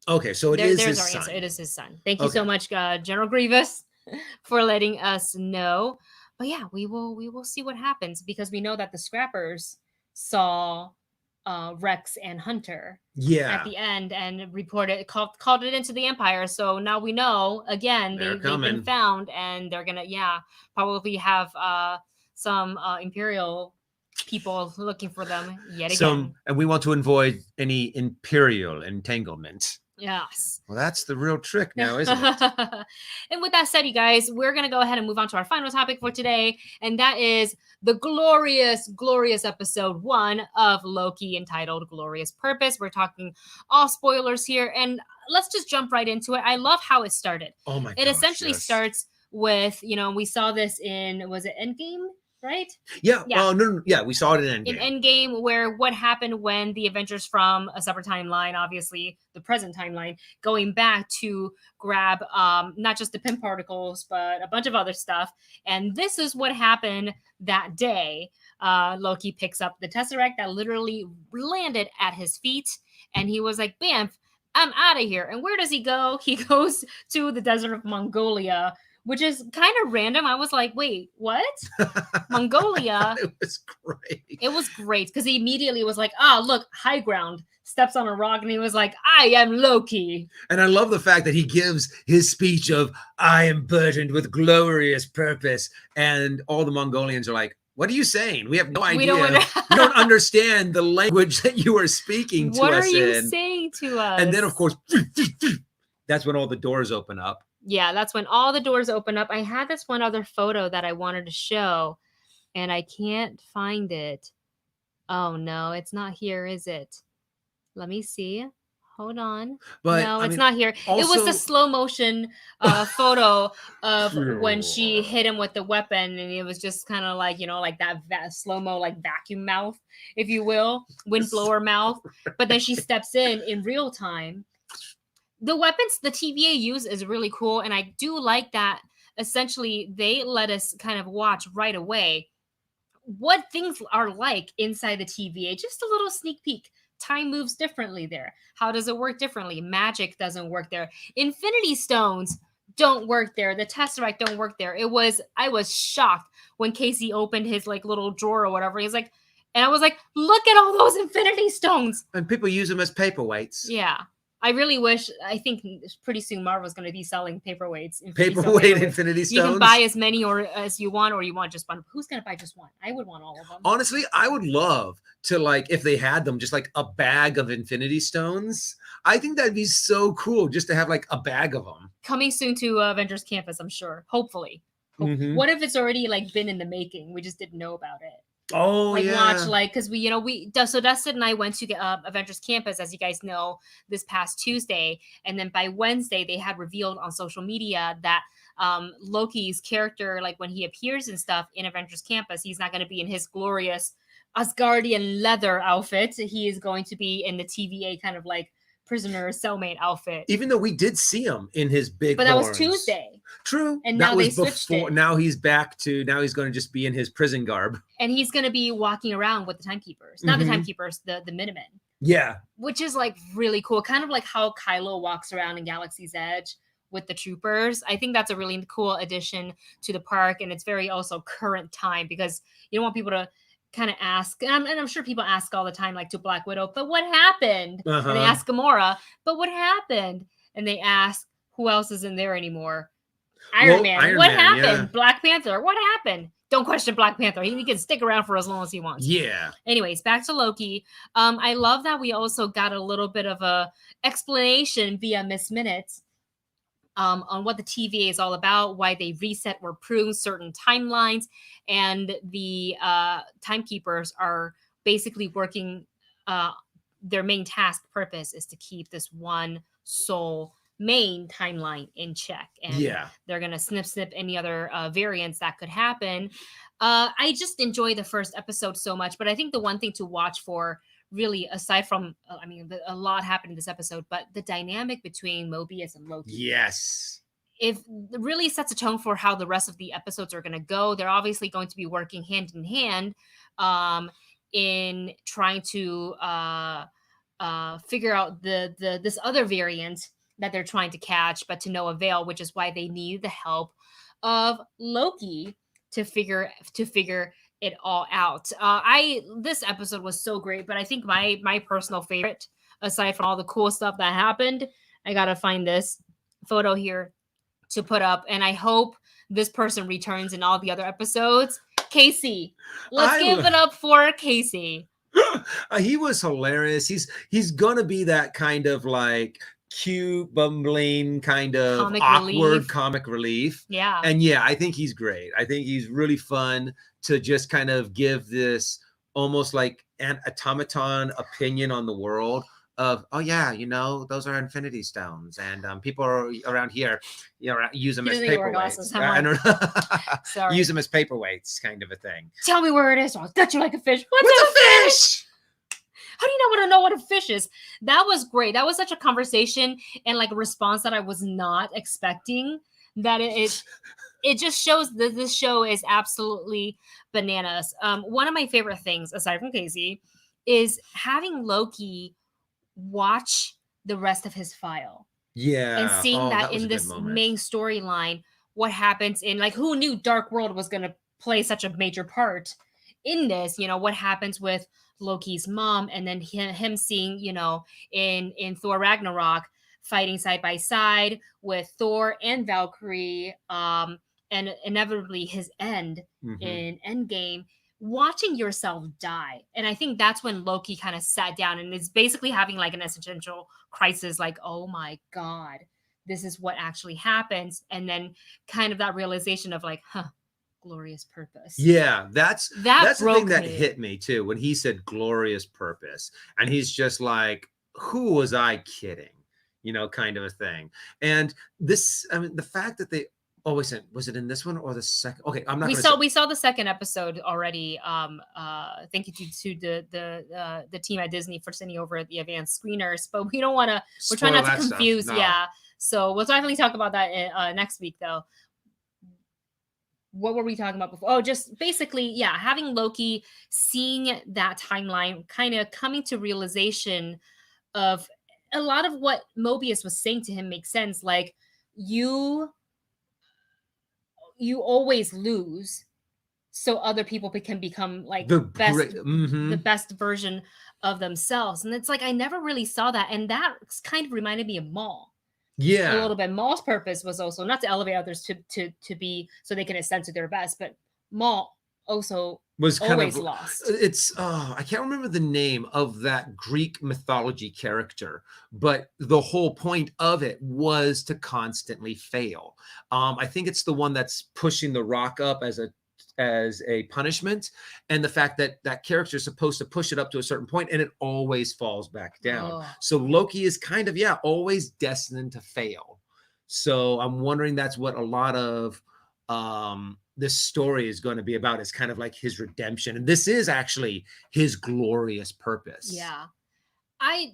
B: Okay, so there's
A: our
B: son.
A: answer. It is his son. Thank you so much, General Grievous, for letting us know. But yeah, we will see what happens, because we know that the Scrappers saw Rex and Hunter at the end and called it into the Empire. So now we know, again, they've been found, and they're gonna probably have some Imperial people looking for them yet again.
B: And we want to avoid any Imperial entanglement.
A: Yes.
B: Well, that's the real trick now, isn't it?
A: And with that said, you guys, we're going to go ahead and move on to our final topic for today. And that is the glorious, glorious episode 1 of Loki, entitled Glorious Purpose. We're talking all spoilers here. And let's just jump right into it. I love how it started.
B: Oh my god.
A: It essentially starts with, we saw this in, was it Endgame? Right?
B: Yeah. No. Yeah, we saw it in Endgame.
A: In Endgame, where what happened when the Avengers from a separate timeline, obviously the present timeline, going back to grab not just the Pym particles, but a bunch of other stuff. And this is what happened that day. Loki picks up the Tesseract that literally landed at his feet, and he was like, "Bam, I'm out of here." And where does he go? He goes to the desert of Mongolia, which is kind of random. I was like, wait, what? Mongolia.
B: It was great.
A: It was great because he immediately was like, look, high ground. Steps on a rock, and he was like, I am Loki.
B: And I love the fact that he gives his speech of, I am burdened with glorious purpose. And all the Mongolians are like, what are you saying? We have no idea. We don't understand the language that you are speaking to us in.
A: What are you saying to us?
B: And then, of course, that's when all the doors open up.
A: Yeah, that's when all the doors open up. I had this one other photo that I wanted to show, and I can't find it. Oh, no, it's not here, is it? Let me see. Hold on.
B: But,
A: no, it's not here. Also, it was the slow motion photo of when she hit him with the weapon, and it was just kind of like, like that slow-mo, like vacuum mouth, if you will, windblower mouth. But then she steps in real time. The weapons the TVA use is really cool, and I do like that. Essentially, they let us kind of watch right away what things are like inside the TVA. Just a little sneak peek. Time moves differently there. How does it work differently? Magic doesn't work there. Infinity Stones don't work there. The Tesseract don't work there. I was shocked when Casey opened his like little drawer or whatever. He's like, and I was like, look at all those Infinity Stones.
B: And people use them as paperweights.
A: Yeah. I really wish. I think pretty soon Marvel's going to be selling paperweights.
B: Paperweight Infinity Stones.
A: You can buy as many or as you want, or you want just one. Who's going to buy just one? I would want all of them.
B: Honestly, I would love to, like, if they had them, just like a bag of Infinity Stones. I think that'd be so cool just to have like a bag of them.
A: Coming soon to Avengers Campus, I'm sure. Hopefully. What if it's already like been in the making? We just didn't know about it.
B: Oh,
A: like
B: yeah.
A: Watch, like, because so Dustin and I went to Avengers Campus, as you guys know, this past Tuesday, and then by Wednesday they had revealed on social media that Loki's character, like when he appears and stuff in Avengers Campus, he's not going to be in his glorious Asgardian leather outfit. He is going to be in the TVA kind of like prisoner cellmate outfit.
B: Even though we did see him in his big
A: but that
B: horns.
A: was Tuesday.
B: True.
A: And
B: that
A: now
B: was
A: they switched
B: before.
A: it.
B: Now he's back to. Now he's going to just be in his prison garb.
A: And he's going to be walking around with the timekeepers. Not the timekeepers, the Minutemen.
B: Yeah.
A: Which is like really cool. Kind of like how Kylo walks around in Galaxy's Edge with the troopers. I think that's a really cool addition to the park. And it's very also current time, because you don't want people to kind of ask, and I'm sure people ask all the time, like to Black Widow, but what happened? And they ask Gamora, but what happened? And they ask, who else is in there anymore? Iron Man. What happened? Yeah. Black Panther. What happened? Don't question Black Panther. He can stick around for as long as he wants.
B: Yeah.
A: Anyways, back to Loki. I love that we also got a little bit of a explanation via Miss Minutes on what the TVA is all about, why they reset or prune certain timelines, and the timekeepers are basically working. Their main task purpose is to keep this one sole main timeline in check, and they're gonna snip any other variants that could happen. I just enjoy the first episode so much, but I think the one thing to watch for, really, aside from, a lot happened in this episode, but the dynamic between Mobius and Loki.
B: Yes.
A: It really sets a tone for how the rest of the episodes are going to go. They're obviously going to be working hand in hand in trying to figure out this other variant that they're trying to catch, but to no avail, which is why they need the help of Loki to figure it all out. This episode was so great, but I think my personal favorite, aside from all the cool stuff that happened, I gotta find this photo here to put up, and I hope this person returns in all the other episodes. Casey, let's give it up for Casey.
B: He was hilarious. He's gonna be that kind of like cute, bumbling, kind of awkward comic relief.
A: Yeah.
B: And yeah, I think he's great. I think he's really fun to just kind of give this almost like an automaton opinion on the world of, oh yeah, those are Infinity Stones, and people are around here, use them as paperweights. I don't know. Use them as paperweights, kind of a thing.
A: Tell me where it is, or I'll gut you like a fish. What's a fish? How do you not want to know what a fish is? That was great. That was such a conversation and like a response that I was not expecting. That it just shows that this show is absolutely bananas. One of my favorite things, aside from Casey, is having Loki watch the rest of his file.
B: Yeah.
A: And seeing that in this main storyline, what happens in, like, who knew Dark World was going to play such a major part in this? What happens with Loki's mom, and then him seeing, in Thor Ragnarok, fighting side by side with Thor and Valkyrie, and inevitably his end in Endgame, watching yourself die. And I think that's when Loki kind of sat down and is basically having like an existential crisis, like, oh my God, this is what actually happens. And then kind of that realization of like, glorious purpose.
B: Yeah, that's the thing that
A: me.
B: Hit me too, when he said glorious purpose. And he's just like, who was I kidding? Kind of a thing. And this, the fact that they always said, was it in this one or the second? Okay, I'm not.
A: We saw the second episode already. Thank you to the team at Disney for sending over the advanced screeners, but we don't want to. We're trying not to confuse. No. Yeah, so we'll definitely talk about that next week, though. What were we talking about before? Oh, just basically, yeah, having Loki seeing that timeline, kind of coming to realization of a lot of what Mobius was saying to him makes sense. Like, you always lose. so other people can become like
B: The
A: the best version of themselves. And it's like I never really saw that, and that kind of reminded me of Maul.
B: Yeah,
A: A little bit. Maul's purpose was also not to elevate others to be so they can ascend to their best, but Maul also
B: was kind
A: always
B: of
A: lost.
B: It's I can't remember the name of that Greek mythology character, but the whole point of it was to constantly fail. I think it's the one that's pushing the rock up as a punishment, and the fact that that character is supposed to push it up to a certain point and it always falls back down.
A: Oh.
B: So Loki is kind of always destined to fail. So I'm wondering that's what a lot of this story is going to be about, is kind of like his redemption, and this is actually his glorious purpose.
A: Yeah.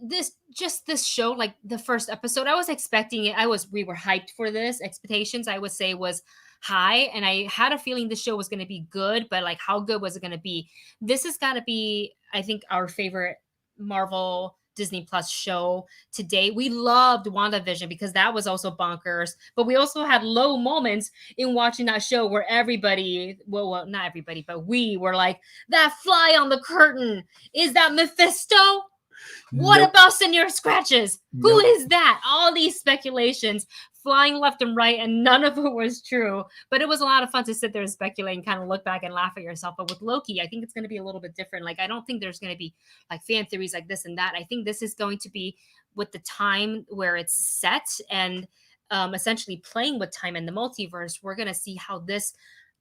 A: This show, like the first episode, I was expecting it. We were hyped for this. Expectations, I would say, was high, and I had a feeling the show was going to be good, but like how good was it going to be? This has got to be, I think, our favorite Marvel Disney Plus show today. We loved WandaVision because that was also bonkers, but we also had low moments in watching that show where everybody, well, not everybody, but we were like, that fly on the curtain, is that Mephisto? What about Senor Scratches? Who is that? All these speculations flying left and right, and none of it was true. But it was a lot of fun to sit there and speculate and kind of look back and laugh at yourself. But with Loki, I think it's going to be a little bit different. Like, I don't think there's going to be like fan theories like this and that. I think this is going to be with the time where it's set and essentially playing with time in the multiverse. We're going to see how this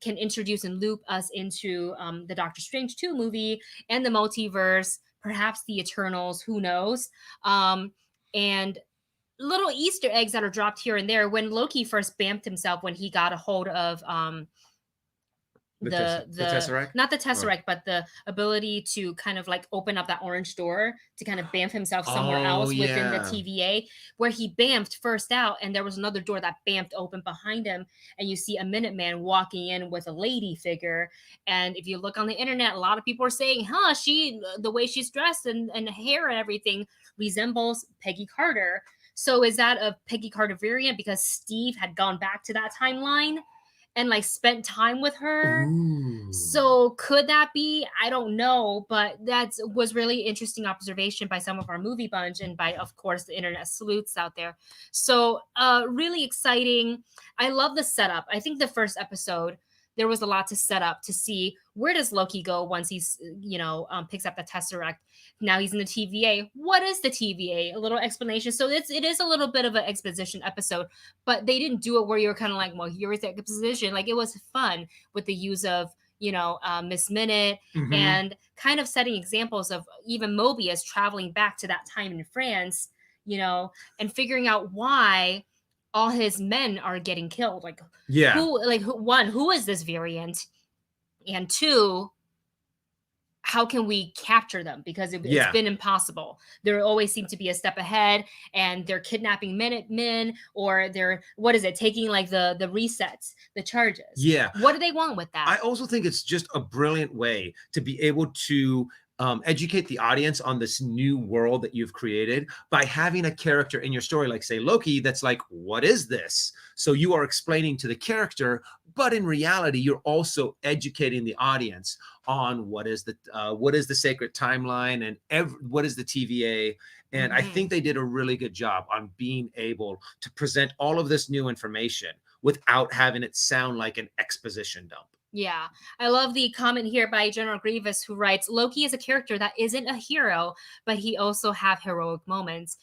A: can introduce and loop us into the Doctor Strange 2 movie and the multiverse, perhaps the Eternals, who knows? And little Easter eggs that are dropped here and there. When Loki first bamped himself, when he got a hold of the
B: Tesseract?
A: Not the Tesseract, but the ability to kind of like open up that orange door to kind of bamf himself somewhere else within the TVA, where he bamfed first out, and there was another door that bamfed open behind him, and you see a Minuteman walking in with a lady figure. And if you look on the internet, a lot of people are saying, the way she's dressed and hair and everything resembles Peggy Carter. So is that a Peggy Carter variant because Steve had gone back to that timeline and like spent time with her?
B: Ooh.
A: So could that be? I don't know, but that was really interesting observation by some of our movie bunch and by, of course, the internet sleuths out there. So really exciting. I love the setup. I think the first episode, there was a lot to set up to see where does Loki go once he's, picks up the Tesseract. Now he's in the TVA. What is the TVA? A little explanation. So it is a little bit of an exposition episode, but they didn't do it where you're kind of like, well, here's the exposition. Like, it was fun with the use of, Miss Minute and kind of setting examples of even Mobius traveling back to that time in France, and figuring out why all his men are getting killed. Like, who is this variant? And two, how can we capture them? Because it's been impossible. There always seem to be a step ahead, and they're kidnapping Minutemen, or they're, taking like the resets, the charges.
B: Yeah.
A: What do they want with that?
B: I also think it's just a brilliant way to be able to educate the audience on this new world that you've created by having a character in your story, like say Loki, that's like, what is this? So you are explaining to the character, but in reality, you're also educating the audience on what is the sacred timeline and what is the TVA. And I think they did a really good job on being able to present all of this new information without having it sound like an exposition dump.
A: Yeah, I love the comment here by General Grievous, who writes, Loki is a character that isn't a hero, but he also have heroic moments.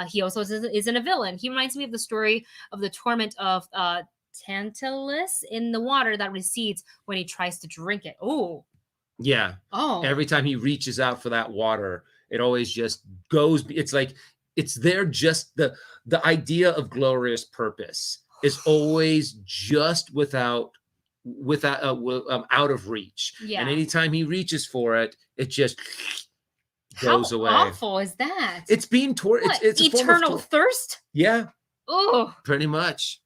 A: He also isn't a villain. He reminds me of the story of the torment of Tantalus in the water that recedes when he tries to drink it. Oh.
B: Yeah.
A: Oh.
B: Every time he reaches out for that water, it always just goes. It's like, it's there. Just the idea of glorious purpose is always just out of reach.
A: Yeah.
B: And anytime he reaches for it, it just goes away.
A: How awful is that?
B: It's being it's
A: eternal thirst.
B: Yeah.
A: Oh,
B: pretty much.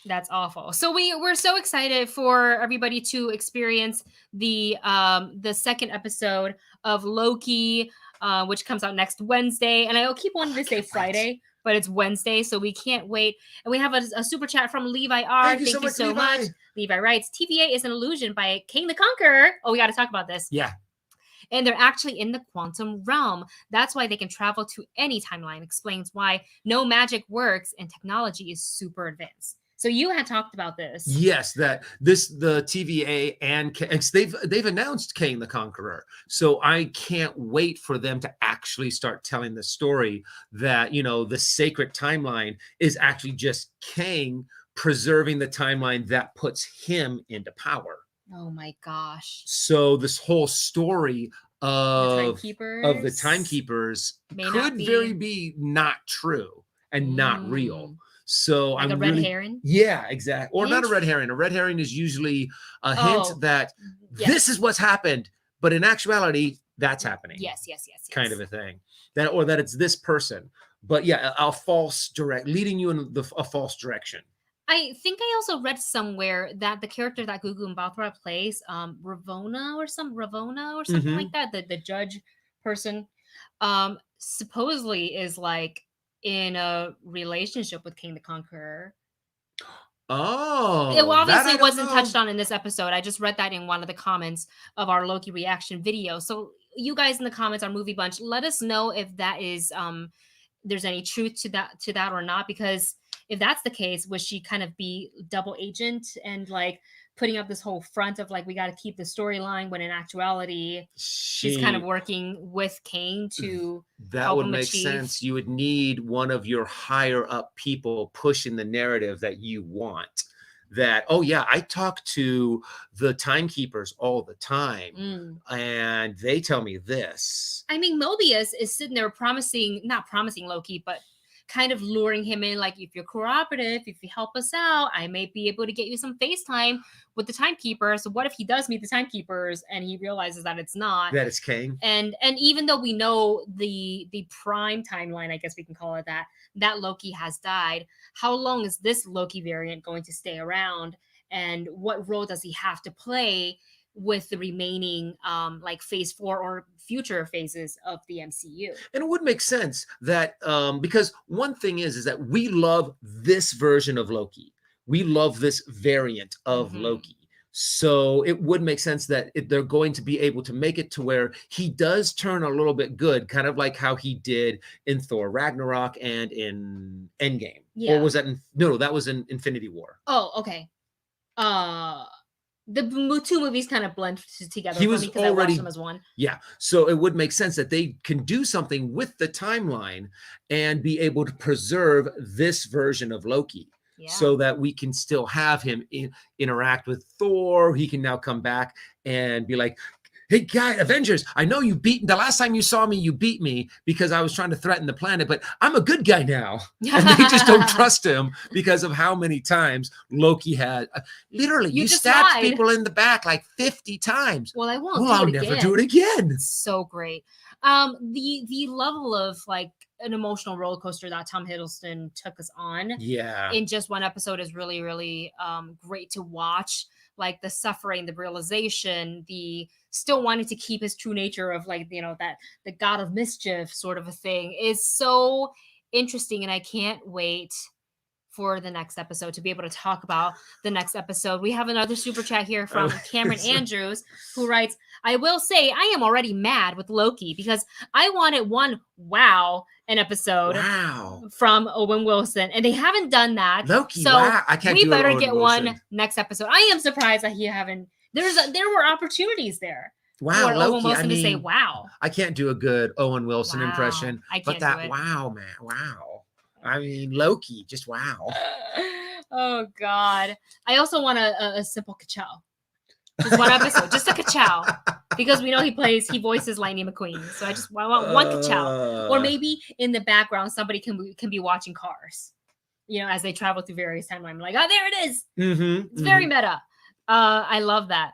A: That's awful. So we're so excited for everybody to experience the second episode of Loki, which comes out next Wednesday. And I keep wanting to say Friday, but it's Wednesday, so we can't wait. And we have a super chat from Levi R. Thank you so much. Levi writes, TVA is an illusion by King the Conqueror. Oh, we got to talk about this.
B: Yeah.
A: And they're actually in the quantum realm. That's why they can travel to any timeline. Explains why no magic works and technology is super advanced. So you had talked about this.
B: Yes, that the TVA and they've announced Kang the Conqueror. So I can't wait for them to actually start telling the story that, you know, the sacred timeline is actually just Kang preserving the timeline that puts him into power.
A: Oh my gosh.
B: So this whole story of the timekeepers could very be not true and not real. So
A: like
B: I'm
A: a red herring?
B: Yeah, exactly. Or not a red herring. A red herring is usually a hint that this is what's happened, but in actuality, that's happening.
A: Yes.
B: Kind of a thing. That it's this person. But yeah, a false leading you in a false direction.
A: I think I also read somewhere that the character that Gugu Mbatha plays, Ravonna or something like that, the judge person, supposedly is like in a relationship with King the Conqueror.
B: Oh,
A: it obviously wasn't touched on in this episode. I just read that in one of the comments of our Loki reaction video. So you guys in the comments, our movie bunch, let us know if that is there's any truth to that or not, because if that's the case, would she kind of be double agent and like putting up this whole front of like, we got to keep the storyline, when in actuality she's kind of working with Kang to
B: that would make sense. You would need one of your higher up people pushing the narrative that you want. That, oh yeah, I talk to the timekeepers all the time and they tell me this.
A: I mean, Mobius is sitting there not promising Loki, but kind of luring him in, like, if you're cooperative, if you help us out, I may be able to get you some FaceTime with the timekeepers. So what if he does meet the timekeepers and he realizes that it's not,
B: that it's Kang?
A: And even though we know the prime timeline, I guess we can call it that Loki has died, how long is this Loki variant going to stay around, and what role does he have to play with the remaining like phase 4 or future phases of the MCU?
B: And it would make sense that because one thing is that we love this version of Loki. We love this variant of Loki. So it would make sense that they're going to be able to make it to where he does turn a little bit good, kind of like how he did in Thor Ragnarok and in Endgame.
A: Yeah.
B: Or was that no, that was in Infinity War.
A: Oh, okay. The two movies kind of blend together.
B: He was
A: because I watched them as one.
B: Yeah, so it would make sense that they can do something with the timeline and be able to preserve this version of Loki, so that we can still have him interact with Thor. He can now come back and be like, hey, guy, Avengers, I know you beat the last time you saw me, you beat me because I was trying to threaten the planet, but I'm a good guy now. And they just don't trust him because of how many times Loki had. Literally, you stabbed people in the back like 50 times.
A: Well, I won't.
B: I'll never do it again.
A: So great. The level of like an emotional roller coaster that Tom Hiddleston took us on in just one episode is really, really great to watch. Like the suffering, the realization, the still wanting to keep his true nature of, like, you know, that the god of mischief sort of a thing is so interesting. And I can't wait for the next episode to be able to talk about the next episode. We have another super chat here from Cameron Andrews, who writes, I will say I am already mad with Loki because I wanted one an episode from Owen Wilson, and they haven't done that.
B: Loki,
A: so
B: I can't
A: we better get one next episode. I am surprised that he haven't. There were opportunities there.
B: Wow,
A: for
B: Loki,
A: Owen Wilson to say wow.
B: I can't do a good Owen Wilson impression,
A: I can't
B: but that
A: do it.
B: wow, man, wow. I mean, Loki, just wow.
A: Oh God! I also want a simple ka-chow. Just one episode, just a ka-chow, because we know he voices Lightning McQueen. So I want one ka-chow, or maybe in the background somebody can be watching Cars, you know, as they travel through various timelines. Like, oh, there it is. It's very meta. I love that.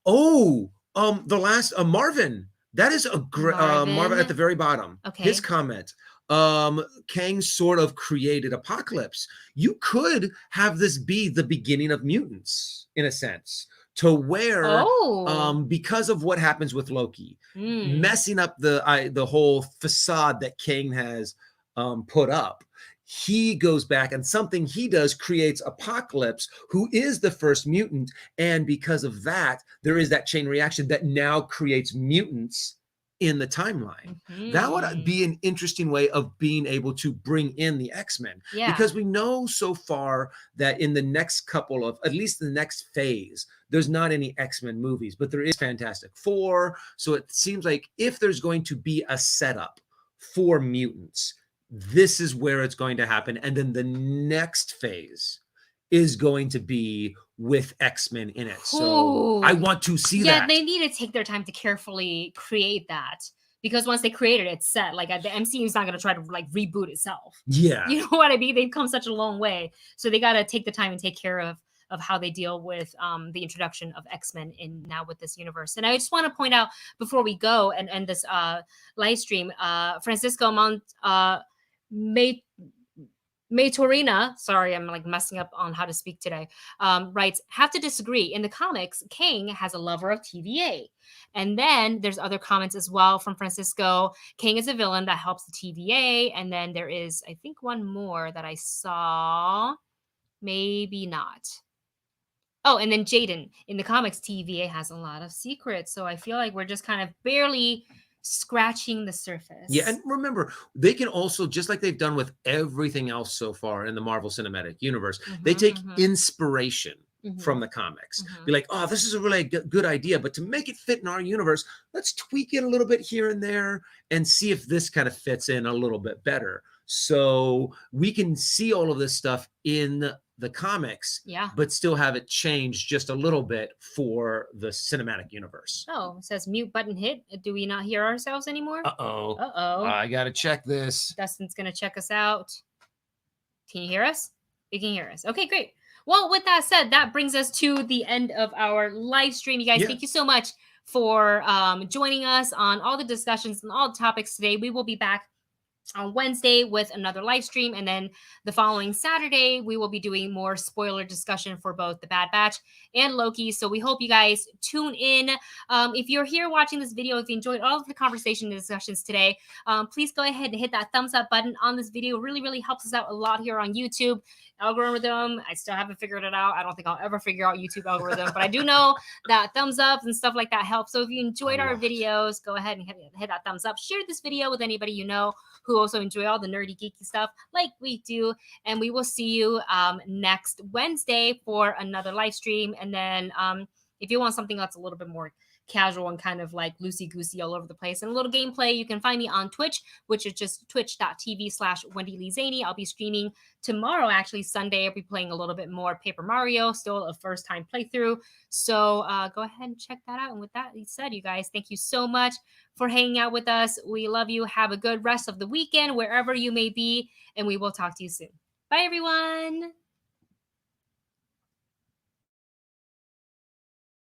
B: Oh, the last Marvin. That is a great Marvin at the very bottom.
A: Okay.
B: His comment. Kang sort of created Apocalypse. You could have this be the beginning of mutants in a sense, to where because of what happens with Loki messing up the whole facade that Kang has put up. He goes back and something he does creates Apocalypse, who is the first mutant. And because of that, there is that chain reaction that now creates mutants in the timeline. That would be an interesting way of being able to bring in the X-Men.
A: Yeah.
B: Because we know so far that in the next couple of, at least the next phase, there's not any X-Men movies, but there is Fantastic Four. So it seems like if there's going to be a setup for mutants, this is where it's going to happen. And then the next phase is going to be with X-Men in it. So I want to see that.
A: Yeah, they need to take their time to carefully create that, because once they create it, it's set. Like the MCU is not going to try to like reboot itself.
B: Yeah.
A: You know what I mean? They've come such a long way. So they got to take the time and take care of how they deal with the introduction of X-Men in now with this universe. And I just want to point out before we go and end this live stream, Francisco Maitorina, sorry, I'm like messing up on how to speak today, writes, have to disagree. In the comics, Kang has a lover of TVA. And then there's other comments as well from Francisco. Kang is a villain that helps the TVA. And then there is, I think, one more that I saw. Maybe not. Oh, and then Jaden, in the comics, TVA has a lot of secrets. So I feel like we're just kind of barely scratching the surface.
B: Yeah, and remember, they can also, just like they've done with everything else so far in the Marvel Cinematic Universe, they take inspiration from the comics. Be like, oh, this is a really good idea, but to make it fit in our universe, let's tweak it a little bit here and there and see if this kind of fits in a little bit better. So we can see all of this stuff in the comics, but still have it changed just a little bit for the cinematic universe.
A: Oh, it says mute button hit. Do we not hear ourselves anymore?
B: Uh-oh. I gotta check this.
A: Dustin's gonna check us out. Can you hear us? You can hear us. Okay, great. Well, with that said, that brings us to the end of our live stream. You guys, thank you so much for joining us on all the discussions and all the topics today. We will be back on Wednesday with another live stream, and then the following Saturday we will be doing more spoiler discussion for both the Bad Batch and Loki. So we hope you guys tune in. If you're here watching this video, if you enjoyed all of the conversation and discussions today, please go ahead and hit that thumbs up button on this video. It really helps us out a lot here on YouTube. Algorithm, I still haven't figured it out. I don't think I'll ever figure out YouTube algorithm, but I do know that thumbs ups and stuff like that help. So if you enjoyed our videos, go ahead and hit that thumbs up. Share this video with anybody you know who also enjoy all the nerdy geeky stuff like we do. And we will see you next Wednesday for another live stream. And then if you want something that's a little bit more casual and kind of like loosey-goosey all over the place and a little gameplay, you can find me on Twitch, which is just twitch.tv/WendyLeeZany. I'll be streaming tomorrow, actually Sunday. I'll be playing a little bit more Paper Mario, still a first time playthrough. So go ahead and check that out. And with that said, you guys, thank you so much for hanging out with us. We love you. Have a good rest of the weekend, wherever you may be, and we will talk to you soon. Bye, everyone.